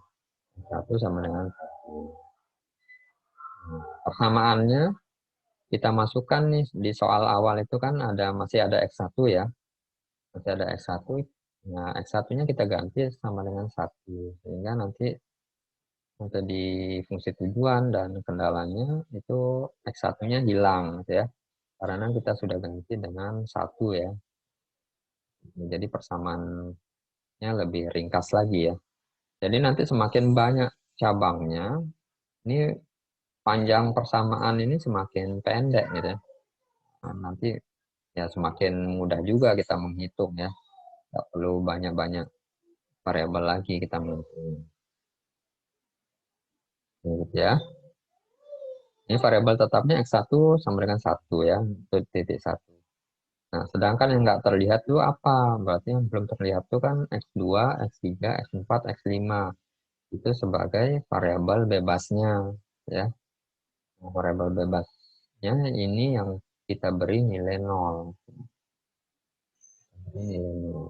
1 sama dengan 1. Persamaannya kita masukkan nih di soal awal itu kan masih ada X1 ya, masih ada X1. Nah, X1-nya kita ganti sama dengan 1, sehingga nanti untuk di fungsi tujuan dan kendalanya itu X1-nya hilang gitu ya, karena kita sudah ganti dengan 1 ya. Jadi persamaannya lebih ringkas lagi ya. Jadi nanti semakin banyak cabangnya, ini panjang persamaan ini semakin pendek gitu ya. Nah, nanti ya semakin mudah juga kita menghitung ya. Nggak perlu banyak-banyak variabel lagi kita menghitung. Gitu ya. Ini variabel tetapnya X1 sama dengan 1 ya, itu titik 1. Nah, sedangkan yang nggak terlihat itu apa? Berarti yang belum terlihat itu kan X2, X3, X4, X5. Itu sebagai variabel bebasnya ya. Variabel bebasnya ini yang kita beri nilai 0. Ini nilai 0.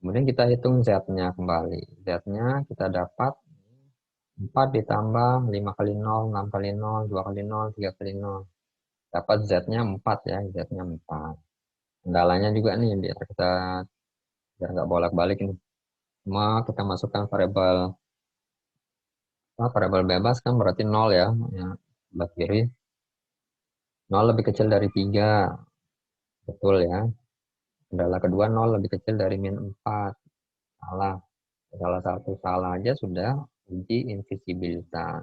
Kemudian kita hitung Z-nya kembali. Z-nya kita dapat 4 ditambah 5 kali 0, 6 kali 0, 2 kali 0, 3 kali 0. Dapat Z-nya 4 ya, Z-nya 4. Kendalanya juga nih, biar nggak bolak-balik nih. Cuma kita masukkan variabel bebas kan berarti 0 ya, sebelah kiri. 0 lebih kecil dari 3, betul ya. Kendala kedua 0 lebih kecil dari min 4, salah. Salah satu salah aja sudah uji invisibilitas.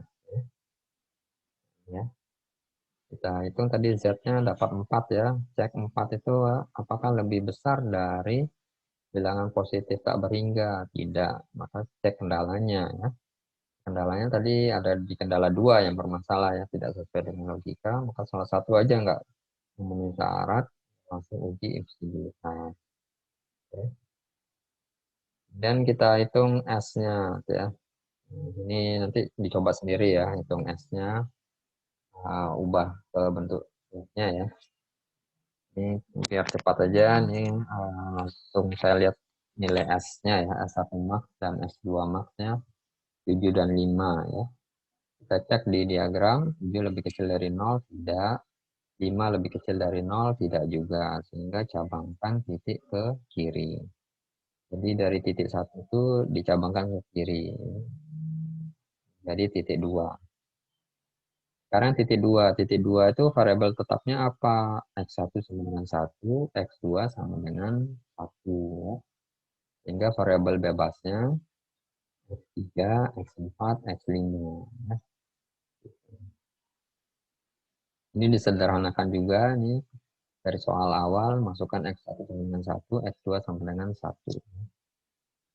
Ya. Kita hitung tadi Z-nya dapat 4 ya. Cek 4 itu apakah lebih besar dari bilangan positif tak berhingga? Tidak. Maka cek kendalanya ya. Kendalanya tadi ada di kendala 2 yang bermasalah ya, tidak sesuai dengan logika. Maka salah satu aja nggak memenuhi syarat, langsung uji invisibilitas. Oke. Dan kita hitung S-nya ya. Ini nanti dicoba sendiri ya, hitung S-nya. Ubah ke bentuknya ya. Ini biar cepat aja nih, langsung saya lihat nilai S-nya ya, S1 max dan S2 max-nya 7 dan 5 ya. Kita cek di diagram, 7 lebih kecil dari 0, tidak. 5 lebih kecil dari 0, tidak juga. Sehingga cabangkan titik ke kiri. Jadi dari titik 1 itu dicabangkan ke kiri. Jadi titik 2. Sekarang titik 2 itu variabel tetapnya apa? X1 sama dengan 1, X2 sama dengan 1. Sehingga variabel bebasnya X3, X4, X5. Ini disederhanakan juga nih dari soal awal, masukkan X1 sama dengan 1, X2 sama dengan 1.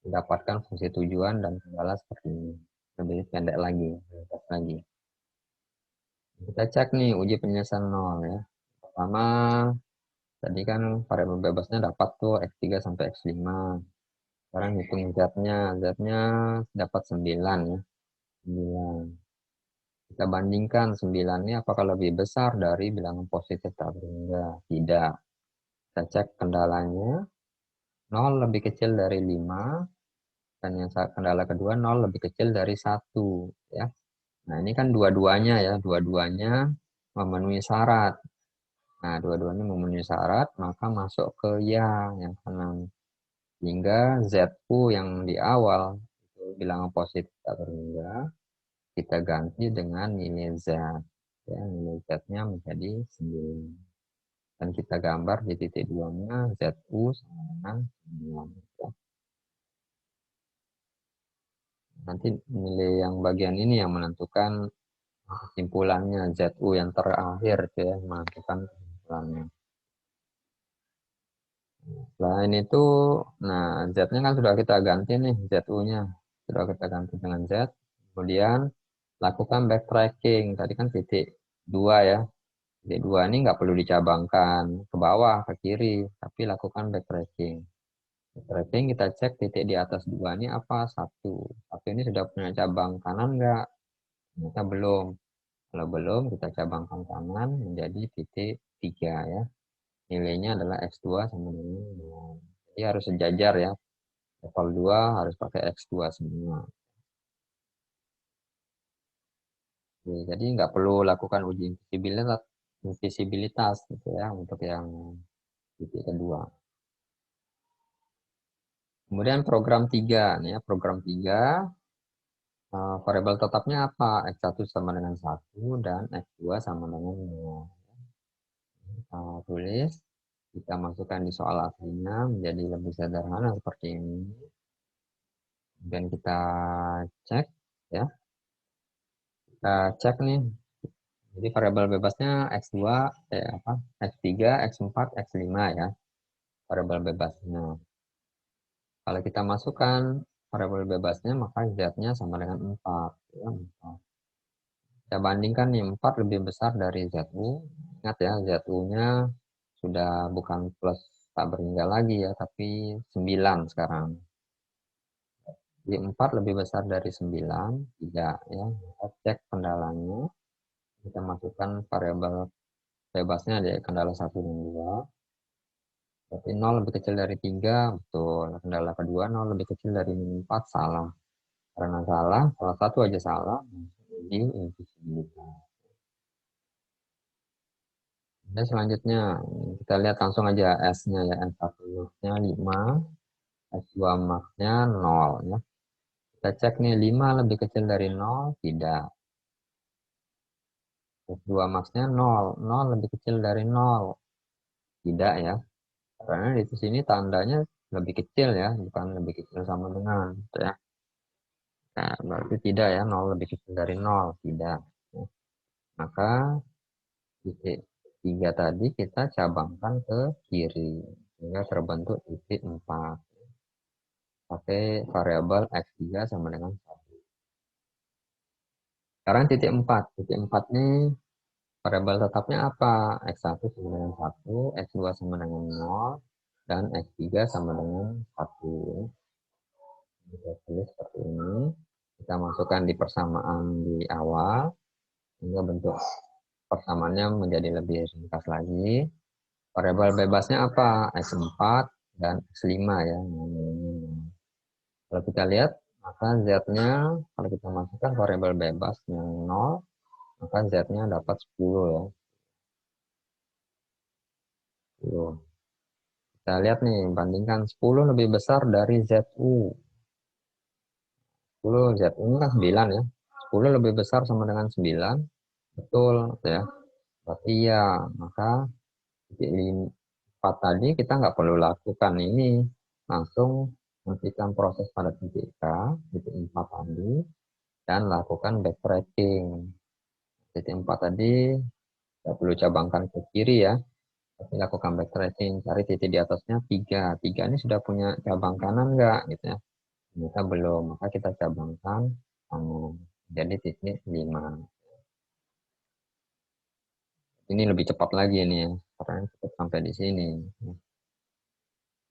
Mendapatkan fungsi tujuan dan kendala seperti ini. Lebih pendek lagi, lebih lagi. Kita cek nih uji penyelesaian 0 ya. Pertama, tadi kan variabel bebasnya dapat tuh X3 sampai X5. Sekarang hitung Z-nya. Z-nya dapat 9 ya. 9. Kita bandingkan 9 ini apakah lebih besar dari bilangan positif tak berhingga? Tidak. Kita cek kendalanya. 0 lebih kecil dari 5. Dan yang kendala kedua 0 lebih kecil dari 1. Ya. Nah ini kan dua-duanya ya. Dua-duanya memenuhi syarat. Nah dua-duanya memenuhi syarat, maka masuk ke yang kanan. Sehingga ZU yang di awal itu bilangan positif tak berhingga, kita ganti dengan nilai Z. Ya, nilai Z-nya menjadi 9. Dan kita gambar di titik 2-nya ZU sama dengan 9. Ya. Nanti nilai yang bagian ini yang menentukan kesimpulannya, ZU yang terakhir ya, menentukan kesimpulannya. Selain itu, nah Z-nya kan sudah kita ganti nih, ZU-nya. Sudah kita ganti dengan Z. Kemudian lakukan backtracking. Tadi kan titik 2 ya. Titik 2 ini nggak perlu dicabangkan ke bawah, ke kiri. Tapi lakukan backtracking. Backtracking kita cek titik di atas 2 ini apa? 1. 1 ini sudah punya cabang kanan nggak? Ternyata belum. Kalau belum, kita cabangkan kanan menjadi titik 3 ya. Nilainya adalah X2 sama dengan 0. Jadi harus sejajar ya. Level 2 harus pakai X2 semua. Oke, jadi nggak perlu lakukan uji invisibilitas gitu ya untuk yang titik kedua. Kemudian program 3 nih ya, program 3 variabel tetapnya apa? X1 sama dengan 1 dan X2 sama dengan 0. Kita tulis, kita masukkan di soal aslinya menjadi lebih sederhana seperti ini. Dan kita cek ya. Kita cek nih. Jadi variabel bebasnya X2, X3, X4, X5 ya. Variabel bebasnya. Kalau kita masukkan variabel bebasnya, maka Z-nya sama dengan 4. Ya, 4. Kita bandingkan nih, 4 lebih besar dari ZU. Ingat ya, ZU-nya sudah bukan plus tak berhingga lagi ya, tapi 9 sekarang. Jadi 4 lebih besar dari 9, tidak ya. Kita cek kendalanya. Kita masukkan variabel bebasnya di kendala 1 dan 2. Berarti 0 lebih kecil dari 3, betul. Kendala kedua 0 lebih kecil dari 4, salah. Karena salah satu aja salah, uji invisibilitas. Dan selanjutnya kita lihat langsung aja S-nya ya, S1-nya 5, S2 max-nya 0 ya. Kita cek nih 5 lebih kecil dari 0, tidak. S2 max-nya 0, 0 lebih kecil dari 0, tidak ya. Karena di sini tandanya lebih kecil ya, bukan lebih kecil sama dengan ya. Nah, berarti tidak ya, 0 lebih kecil dari 0, tidak. Maka titik 3 tadi kita cabangkan ke kiri, sehingga terbentuk titik 4. Pakai variabel X3 sama dengan 1. Sekarang titik 4. Titik 4 ini variabel tetapnya apa? X1 sama dengan 1, X2 sama dengan 0, dan X3 sama dengan 1. Kita tulis seperti ini. Kita masukkan di persamaan di awal, sehingga bentuk persamaannya menjadi lebih ringkas lagi. Variabel bebasnya apa? X4 dan X5 ya. Kalau kita lihat, maka Z-nya, kalau kita masukkan variabel bebas yang 0, maka Z-nya dapat 10 ya. 10. Kita lihat nih, bandingkan 10 lebih besar dari ZU. 10 ZU ini kan 9 ya. 10 lebih besar sama dengan 9. Betul ya. Berarti ya, maka titik 4 tadi kita nggak perlu lakukan ini. Langsung hentikan proses pada titik K, titik 4 tadi, dan lakukan backtracking. Titik 4 tadi nggak perlu cabangkan ke kiri ya, tapi lakukan backtracking, cari titik di atasnya 3. 3 ini sudah punya cabang kanan nggak gitu ya. Ternyata belum, maka kita cabangkan kanan. Jadi titik 5. Ini lebih cepat lagi nih ya, karena cepat sampai di sini.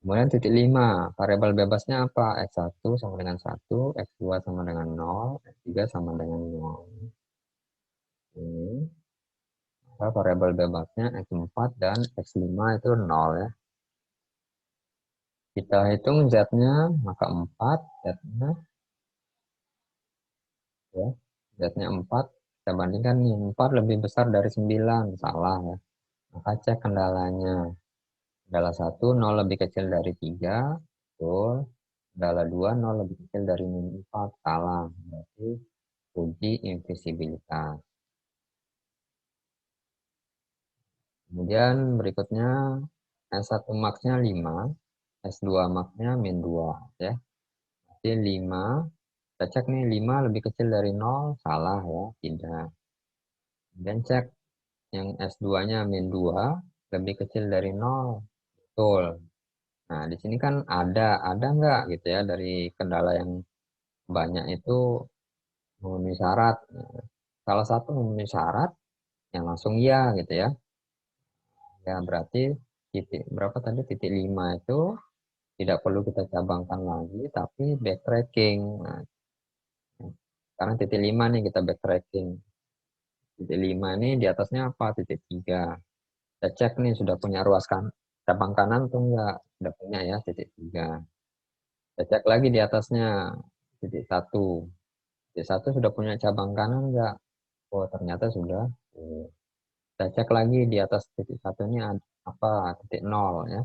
Kemudian titik 5, variabel bebasnya apa? X1 sama dengan 1, X2 sama dengan 0, X3 sama dengan 0. Ini. Maka variabel bebasnya X4 dan X5 itu 0 ya. Kita hitung Z-nya, maka 4, Z-nya ya. Z-nya 4, kita bandingkan nih, 4 lebih besar dari 9, salah ya. Maka cek kendalanya. Kendala 1, 0 lebih kecil dari 3, betul. Kendala 2, 0 lebih kecil dari min 4, salah. Berarti uji invisibilitas. Kemudian berikutnya S1 max-nya 5, S2 max-nya min 2 ya. Berarti 5, kita cek nih 5 lebih kecil dari 0, salah ya, tidak. Dan cek yang S2-nya min 2 lebih kecil dari 0, betul. Nah, di sini kan ada nggak gitu ya, dari kendala yang banyak itu memenuhi syarat. Salah satu memenuhi syarat, yang langsung ya gitu ya. Ya berarti titik berapa tadi, titik 5 itu tidak perlu kita cabangkan lagi, tapi backtracking. Nah, sekarang titik 5 nih kita backtracking. Titik 5 ini di atasnya apa? Titik 3. Kita cek nih sudah punya ruas kan cabang kanan atau enggak? Sudah punya ya, titik 3. Kita cek lagi di atasnya, titik 1. Titik 1 sudah punya cabang kanan enggak? Oh, ternyata sudah. Kita cek lagi di atas titik 1 ini apa? Titik 0 ya.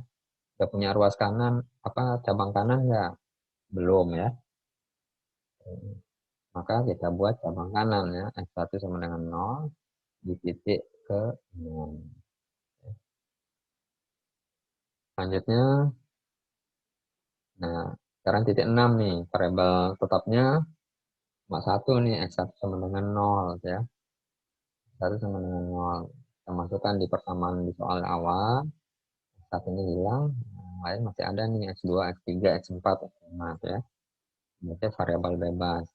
Sudah punya ruas kanan, apa cabang kanan enggak? Belum ya. Maka kita buat cabang kanan ya. X1 sama dengan 0 di titik ke 6. Selanjutnya, nah sekarang titik 6 nih, variabel tetapnya cuma 1 nih, X1 sama dengan 0 ya. X1 sama dengan 0. Kita masukkan di persamaan di soal awal. X1 ini hilang, yang lain masih ada nih, X2, X3, X4, X5 ya. Berarti variabel bebas.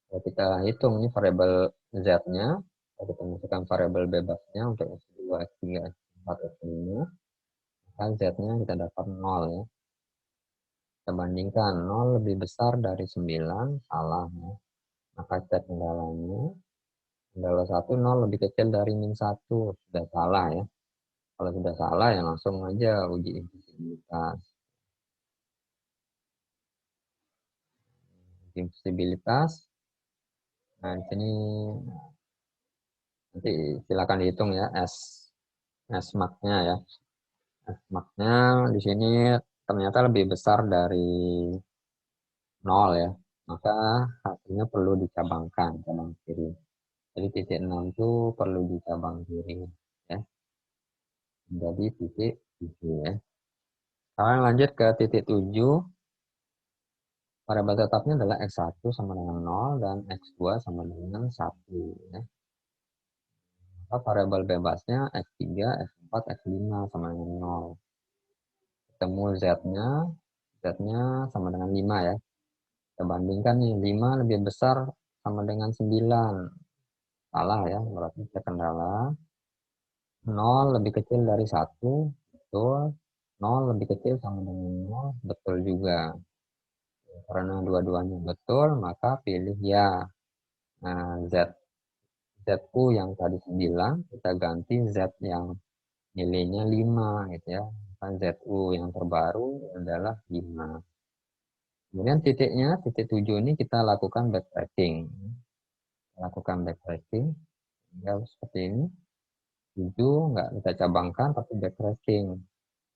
Kalau kita hitung ini variabel Z-nya, kalau kita masukkan variabel bebasnya untuk X2, X3, X4, X5, maka Z-nya kita dapat 0 ya. Kita bandingkan 0 lebih besar dari 9, salah ya. Maka cek kendalanya. Kendala 1, 0 lebih kecil dari min 1, sudah salah ya. Kalau sudah salah ya langsung aja uji invisibilitas. infusibilitas. Nah, di sini nanti silakan dihitung ya S max-nya ya. S max-nya di sini ternyata lebih besar dari 0 ya. Maka hasilnya perlu dicabangkan cabang kiri. Jadi titik 6 itu perlu dicabang kiri ya. Menjadi titik 7 ya. Sekarang lanjut ke titik 7. Variabel tetapnya adalah X1 sama dengan 0 dan X2 sama dengan 1 ya. Maka variabel bebasnya X3, X4, X5 sama dengan 0. Ketemu Z-nya, Z-nya sama dengan 5 ya. Kita bandingkan nih, 5 lebih besar sama dengan 9. Salah ya, berarti kita kendala. 0 lebih kecil dari 1, betul. 0 lebih kecil sama dengan 0, betul juga. Karena dua-duanya betul, maka pilih ya. Nah, ZU yang tadi 9, kita ganti Z yang nilainya 5 gitu ya. Maka ZU yang terbaru adalah 5. Kemudian titiknya, titik 7 ini kita lakukan backtracking. Lakukan backtracking, ya seperti ini. 7 nggak kita cabangkan, tapi backtracking.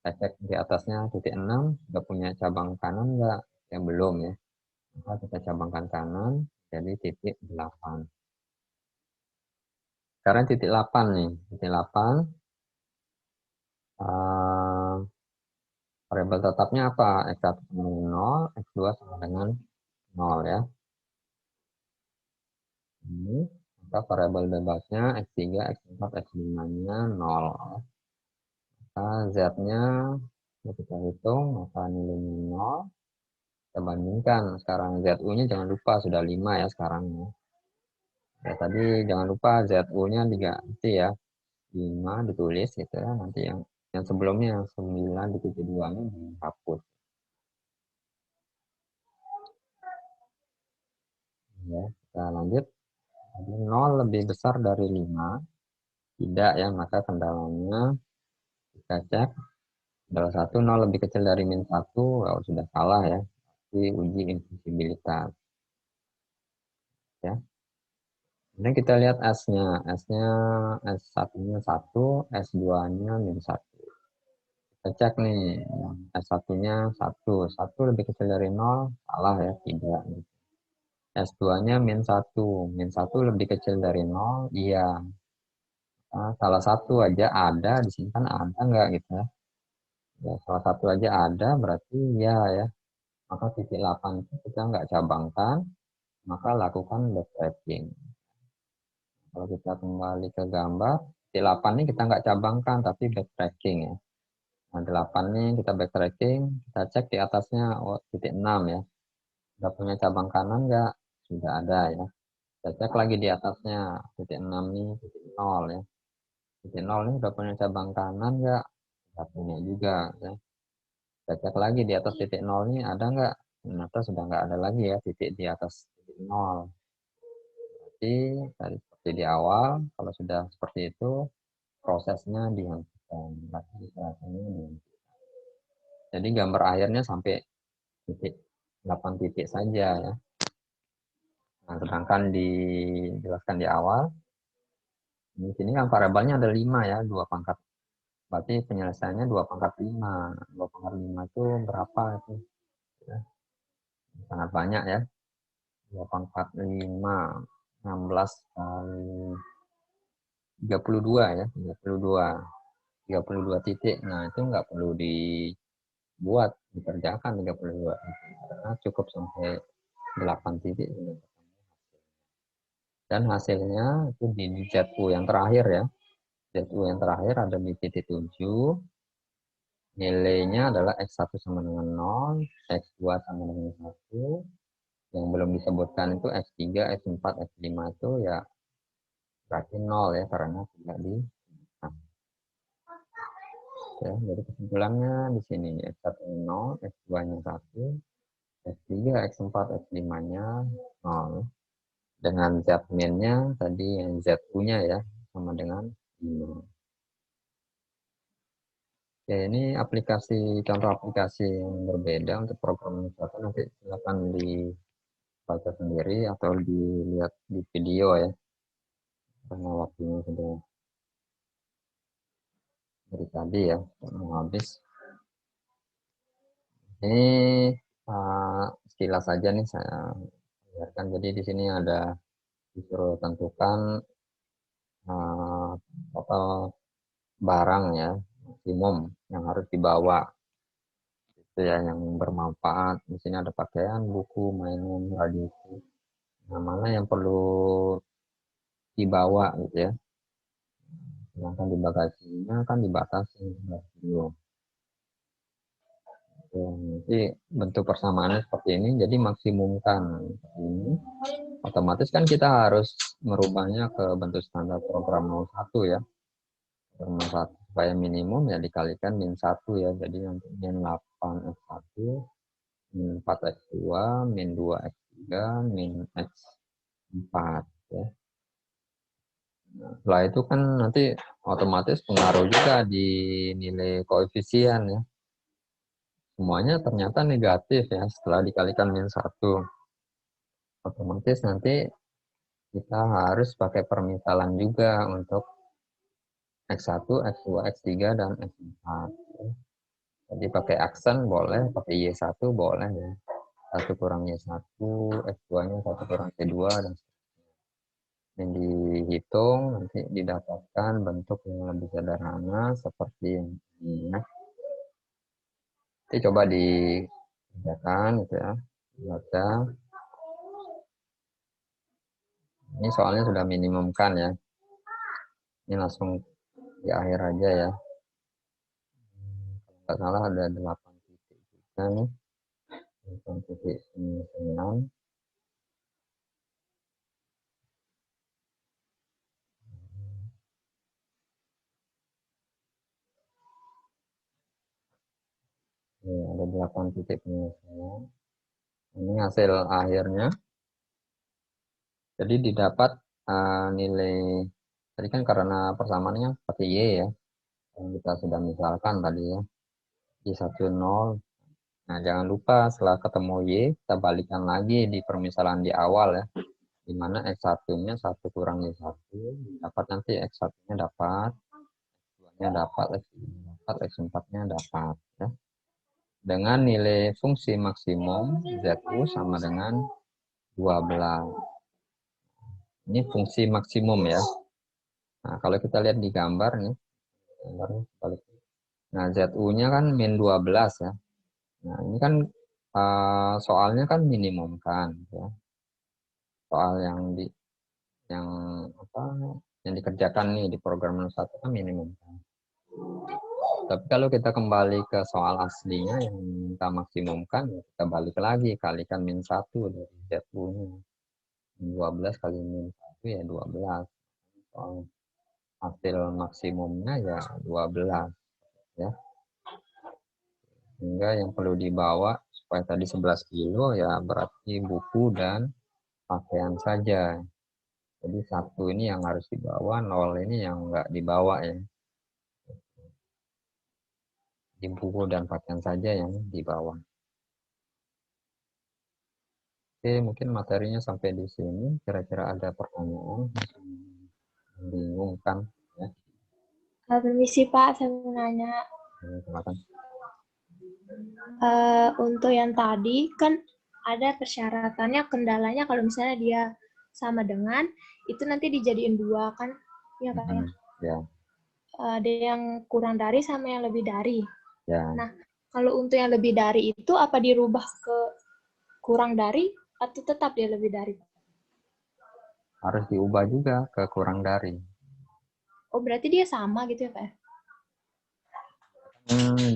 Kita cek di atasnya titik 6, sudah punya cabang kanan nggak? Yang belum ya. Maka kita cabangkan kanan, jadi titik 8. Sekarang titik 8 nih. Titik 8, variabel tetapnya apa? X1 sama dengan 0, X2 sama dengan 0 ya. Ini, maka variabel bebasnya X3, X4, X5-nya 0. Maka Z-nya kita hitung, maka nilainya 0. Kita bandingkan, sekarang ZU-nya jangan lupa sudah 5 ya sekarang ya. Ya tadi jangan lupa ZU-nya diganti ya. 5 ditulis gitu ya, nanti yang sebelumnya yang 9 di titik 2-nya dihapus. Ya, kita lanjut. 0 lebih besar dari 5. Tidak ya, maka kendalanya kita cek. Kendala 1, 0 lebih kecil dari min 1, oh, sudah salah ya. Di uji infusibilitas. Ya. Kemudian kita lihat S-nya. S-nya S1-nya 1, S2-nya min 1. Kita cek nih, S1-nya 1. 1 lebih kecil dari 0, salah ya, tidak. S2-nya min 1. Min 1 lebih kecil dari 0, iya. Nah, salah satu aja ada, di sini kan ada nggak gitu ya. Ya, salah satu aja ada, berarti ya ya. Maka titik 8 itu kita nggak cabangkan, maka lakukan backtracking. Kalau kita kembali ke gambar, titik 8 ini kita nggak cabangkan, tapi backtracking ya. Nah, 8 ini kita backtracking, kita cek di atasnya, oh, titik 6 ya. Sudah punya cabang kanan nggak? Sudah ada ya. Kita cek lagi di atasnya, titik 6 ini, titik 0 ya. Titik 0 ini sudah punya cabang kanan nggak? Sudah punya juga ya. Kita cek lagi di atas titik 0 ini ada nggak? Ternyata sudah nggak ada lagi ya titik di atas titik 0. Berarti tadi seperti di awal, kalau sudah seperti itu, prosesnya dihentikan. Jadi gambar akhirnya sampai titik 8 titik saja ya. Nah, sedangkan dijelaskan di awal, di sini kan variabelnya ada 5 ya, 2 pangkat. Berarti penyelesaiannya 2 pangkat 5. 2 pangkat 5 itu berapa itu? Ya, sangat banyak ya. 2 pangkat 5, 16 kali 32 ya, 32. 32 titik. Nah, itu nggak perlu dibuat, dikerjakan 32 titik. Karena cukup sampai 8 titik. Dan hasilnya itu di ZU yang terakhir ya. ZU yang terakhir ada di titik 7. Nilainya adalah X1 sama dengan 0, X2 sama dengan 1. Yang belum disebutkan itu X3, X4, X5 itu ya berarti 0 ya, karena tidak di ya, jadi kesimpulannya di sini X1 0, X2-nya 1, X3, X4, X5-nya 0. Dengan Z min-nya tadi yang ZU-nya ya sama dengan 5. Oke, ini contoh aplikasi yang berbeda untuk program administrator, nanti silakan baca sendiri atau dilihat di video ya, karena waktunya sudah dari tadi ya mau habis. Ini sekilas saja nih saya biarkan. Jadi di sini ada disuruh tentukan total barang ya maksimum yang harus dibawa itu ya, yang bermanfaat. Di sini ada pakaian, buku, mainan, radio. Nah, mana yang perlu dibawa gitu ya. Sedangkan di bagasinya kan dibatasi 11 kilo. Jadi bentuk persamaannya seperti ini, jadi maksimumkan ini. Otomatis kan kita harus merubahnya ke bentuk standar program 01 ya. Program 01 supaya minimum ya dikalikan min 1 ya. Jadi untuk min 8x1, min 4x2, min 2x3, min x4 ya. Setelah itu kan nanti otomatis pengaruh juga di nilai koefisien ya. Semuanya ternyata negatif ya setelah dikalikan min 1. Otomatis nanti kita harus pakai permisalan juga untuk X1, X2, X3, dan X4. Jadi pakai aksen boleh, pakai Y1 boleh ya. 1 kurang Y1, X2-nya 1 kurang Y2, dan yang dihitung nanti didapatkan bentuk yang lebih sederhana seperti ini. Nanti coba dikerjakan gitu ya, baca. Ini soalnya sudah minimumkan ya. Ini langsung di akhir aja ya. Kalau nggak salah ada 8 titik juga nih. 8 titik 9. Ya, ada 8 titik penyelesaian. Ini hasil akhirnya. Jadi didapat nilai, tadi kan karena persamaannya pakai Y ya. Yang kita sudah misalkan tadi ya. Y10. Nah, jangan lupa setelah ketemu Y, kita balikan lagi di permisalan di awal ya. Di mana X1-nya 1 kurang Y1, dapat nanti X1-nya dapat, X2-nya dapat, X3-nya dapat, X4-nya dapat ya. Dengan nilai fungsi maksimum ZU sama dengan 12. Ini fungsi maksimum ya. Nah, kalau kita lihat di gambar nih, nah ZU-nya kan min 12 ya. Nah, ini kan soalnya kan minimum kan ya. Soal yang apa yang dikerjakan nih di program 1 kan minimum kan. Tapi kalau kita kembali ke soal aslinya yang kita maksimumkan, ya kita balik lagi kalikan min 1 dari ZU-nya. 12 kali min 1 ya 12. Soal hasil maksimumnya ya 12 ya. Sehingga yang perlu dibawa supaya tadi 11 kilo ya berarti buku dan pakaian saja. Jadi 1 ini yang harus dibawa, 0 ini yang enggak dibawa ya. Di buku dan pakaian saja yang dibawa. Oke, mungkin materinya sampai di sini. Kira-kira ada pertanyaan? Bingung kan? Ya. Permisi Pak, saya mau nanya. Silakan. Untuk yang tadi kan ada persyaratannya, kendalanya kalau misalnya dia sama dengan, itu nanti dijadiin 2 kan? Ya Pak ya? Ya. Ada yang kurang dari sama yang lebih dari. Ya. Nah, kalau untuk yang lebih dari itu apa dirubah ke kurang dari atau tetap dia lebih dari? Harus diubah juga ke kurang dari. Oh, berarti dia sama gitu ya Pak?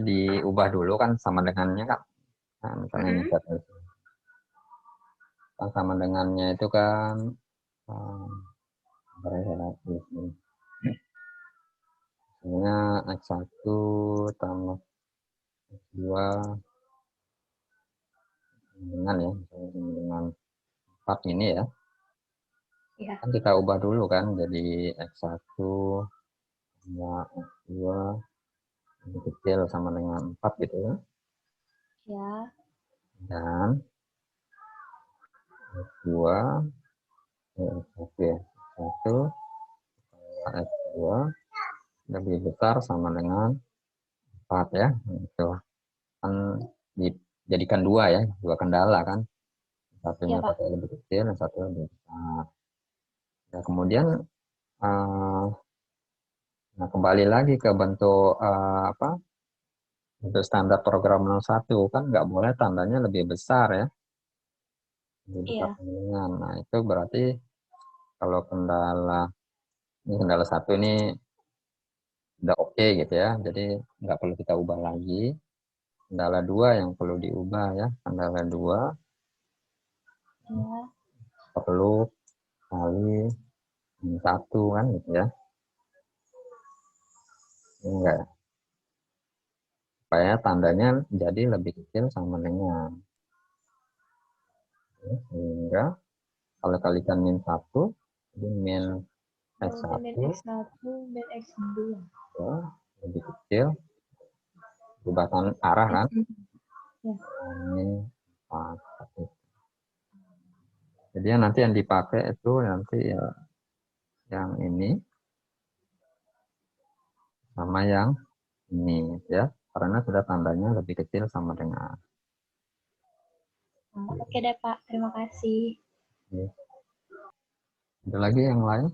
Diubah dulu kan sama dengannya kan. Nah, misalnya ini kan sama dengannya itu kan misalnya X1 tambah X2 dengan ya, misalnya dengan 4 ini ya. Iya. Kan kita ubah dulu kan jadi X1 tambah X2 lebih kecil sama dengan 4 gitu ya. Ya. Dan X2 oke, 1 X2 lebih besar sama dengan 4 ya. Itu kan dijadikan 2 ya, 2 kendala kan. Satunya Iya, Pak. pakai lebih kecil, yang satu lebih besar. Ya, kemudian nah kembali lagi ke bentuk apa? Untuk standar program 01 kan nggak boleh tandanya lebih besar ya. Lebih besar Iya. kandungan. Nah, itu berarti kalau kendala 1 ini udah oke gitu ya. Jadi nggak perlu kita ubah lagi. Kendala 2 yang perlu diubah ya. Kendala 2 Iya. perlu kali 1 kan gitu ya. Enggak. Supaya tandanya jadi lebih kecil sama dengan. Sehingga kalau kalikan min 1, jadi min Min X1 X1, min X2. ya, lebih kecil. Berubah arah kan. Ya. Min 4. Jadi nanti yang dipakai itu nanti ya, yang ini sama yang ini ya. Karena sudah tandanya lebih kecil sama dengan. Oke deh, Pak. Terima kasih. Oke. Ada lagi yang lain?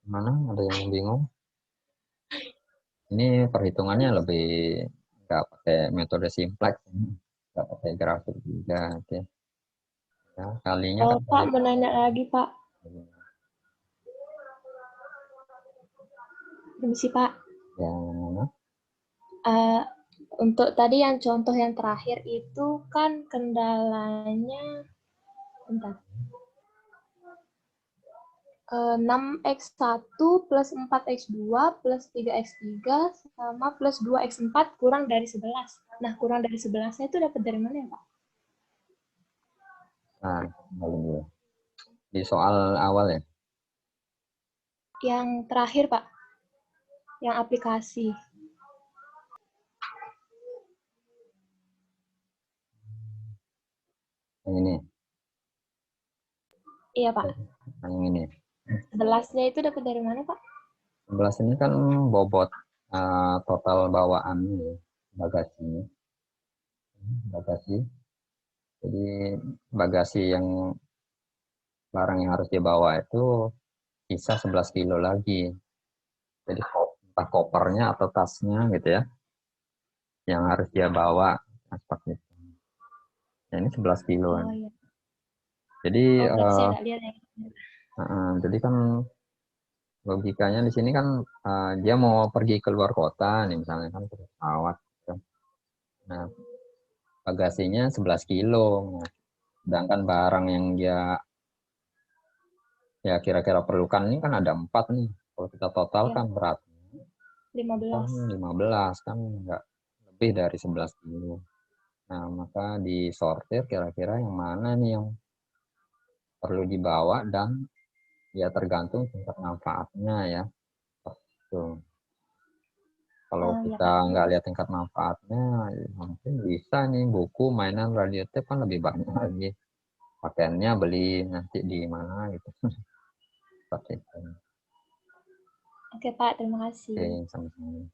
Mana ada yang bingung? Ini perhitungannya lebih nggak pakai metode simplex, nggak pakai grafik juga. Oke. Ya, kalinya kan Pak, mau nanya lagi, Pak. Permisi, Pak. yang mana? Untuk tadi yang contoh yang terakhir itu kan kendalanya, bentar, 6X1 plus 4X2 plus 3X3 sama plus 2X4 kurang dari 11. Nah, kurang dari 11-nya itu dapat dari mana ya, Pak? Nah, kembali dulu. Di soal awal ya. Yang terakhir, Pak. Yang aplikasi. Yang ini. Iya, Pak. Yang ini. 11-nya itu dapat dari mana, Pak? 11 ini kan bobot total bawaan bagasinya. Bagasi. Jadi bagasi yang barang yang harus dibawa itu sisa 11 kilo lagi. Jadi entah kopernya atau tasnya gitu ya, yang harus dia bawa seperti itu. Ya, ini 11 kilo. Oh, iya. Jadi Berarti saya nggak lihat ya. jadi kan logikanya di sini kan dia mau pergi ke luar kota nih misalnya kan ke pesawat. Gitu. Nah, bagasinya 11 kilo. Nah, sedangkan barang yang dia ya kira-kira perlukan ini kan ada 4 nih. Kalau kita total Iya, kan berat. 15. 15 kan nggak lebih dari 11 kilo. Nah, maka disortir kira-kira yang mana nih yang perlu dibawa dan ya tergantung tingkat manfaatnya ya. Tuh. Kalau Oh, iya, kita Pak. nggak lihat tingkat manfaatnya, ya mungkin bisa nih buku mainan radioaktif kan lebih banyak lagi. Pakaiannya beli nanti di mana gitu. Seperti itu. Oke, Pak. Terima kasih. Oke, sama-sama.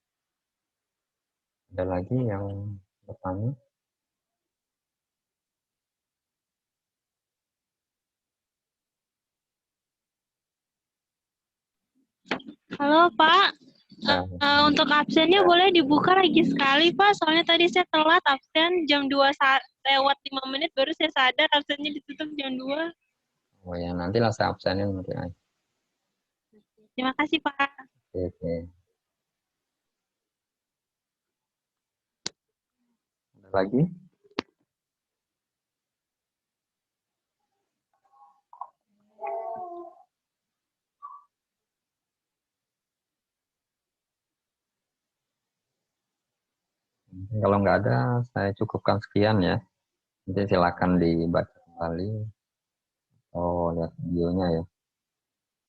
Ada lagi yang bertanya? Halo Pak, Ya, untuk absennya boleh dibuka lagi sekali Pak, soalnya tadi saya telat absen jam 2 lewat 5 menit baru saya sadar absennya ditutup jam 2. oh ya nantilah saya absenin nanti. Terima kasih Pak. Oke, oke. Ada lagi? Kalau nggak ada, saya cukupkan sekian ya. Nanti silakan dibaca kembali. Oh, lihat videonya ya.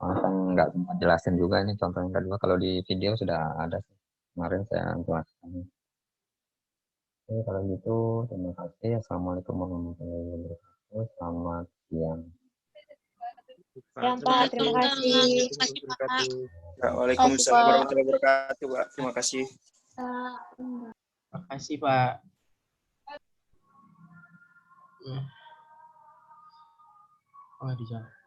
Kan nggak sempat jelasin juga ini contoh yang kedua. Kalau di video sudah ada sih. Kemarin saya jelaskan. Oke, kalau gitu terima kasih. Assalamualaikum warahmatullahi wabarakatuh. Selamat siang. Ya, Pak. Terima kasih. Terima kasih, Pak. Ya, Waalaikumsalam warahmatullahi wabarakatuh, Pak. Terima kasih. Makasih, Pak. Oh, di jalan.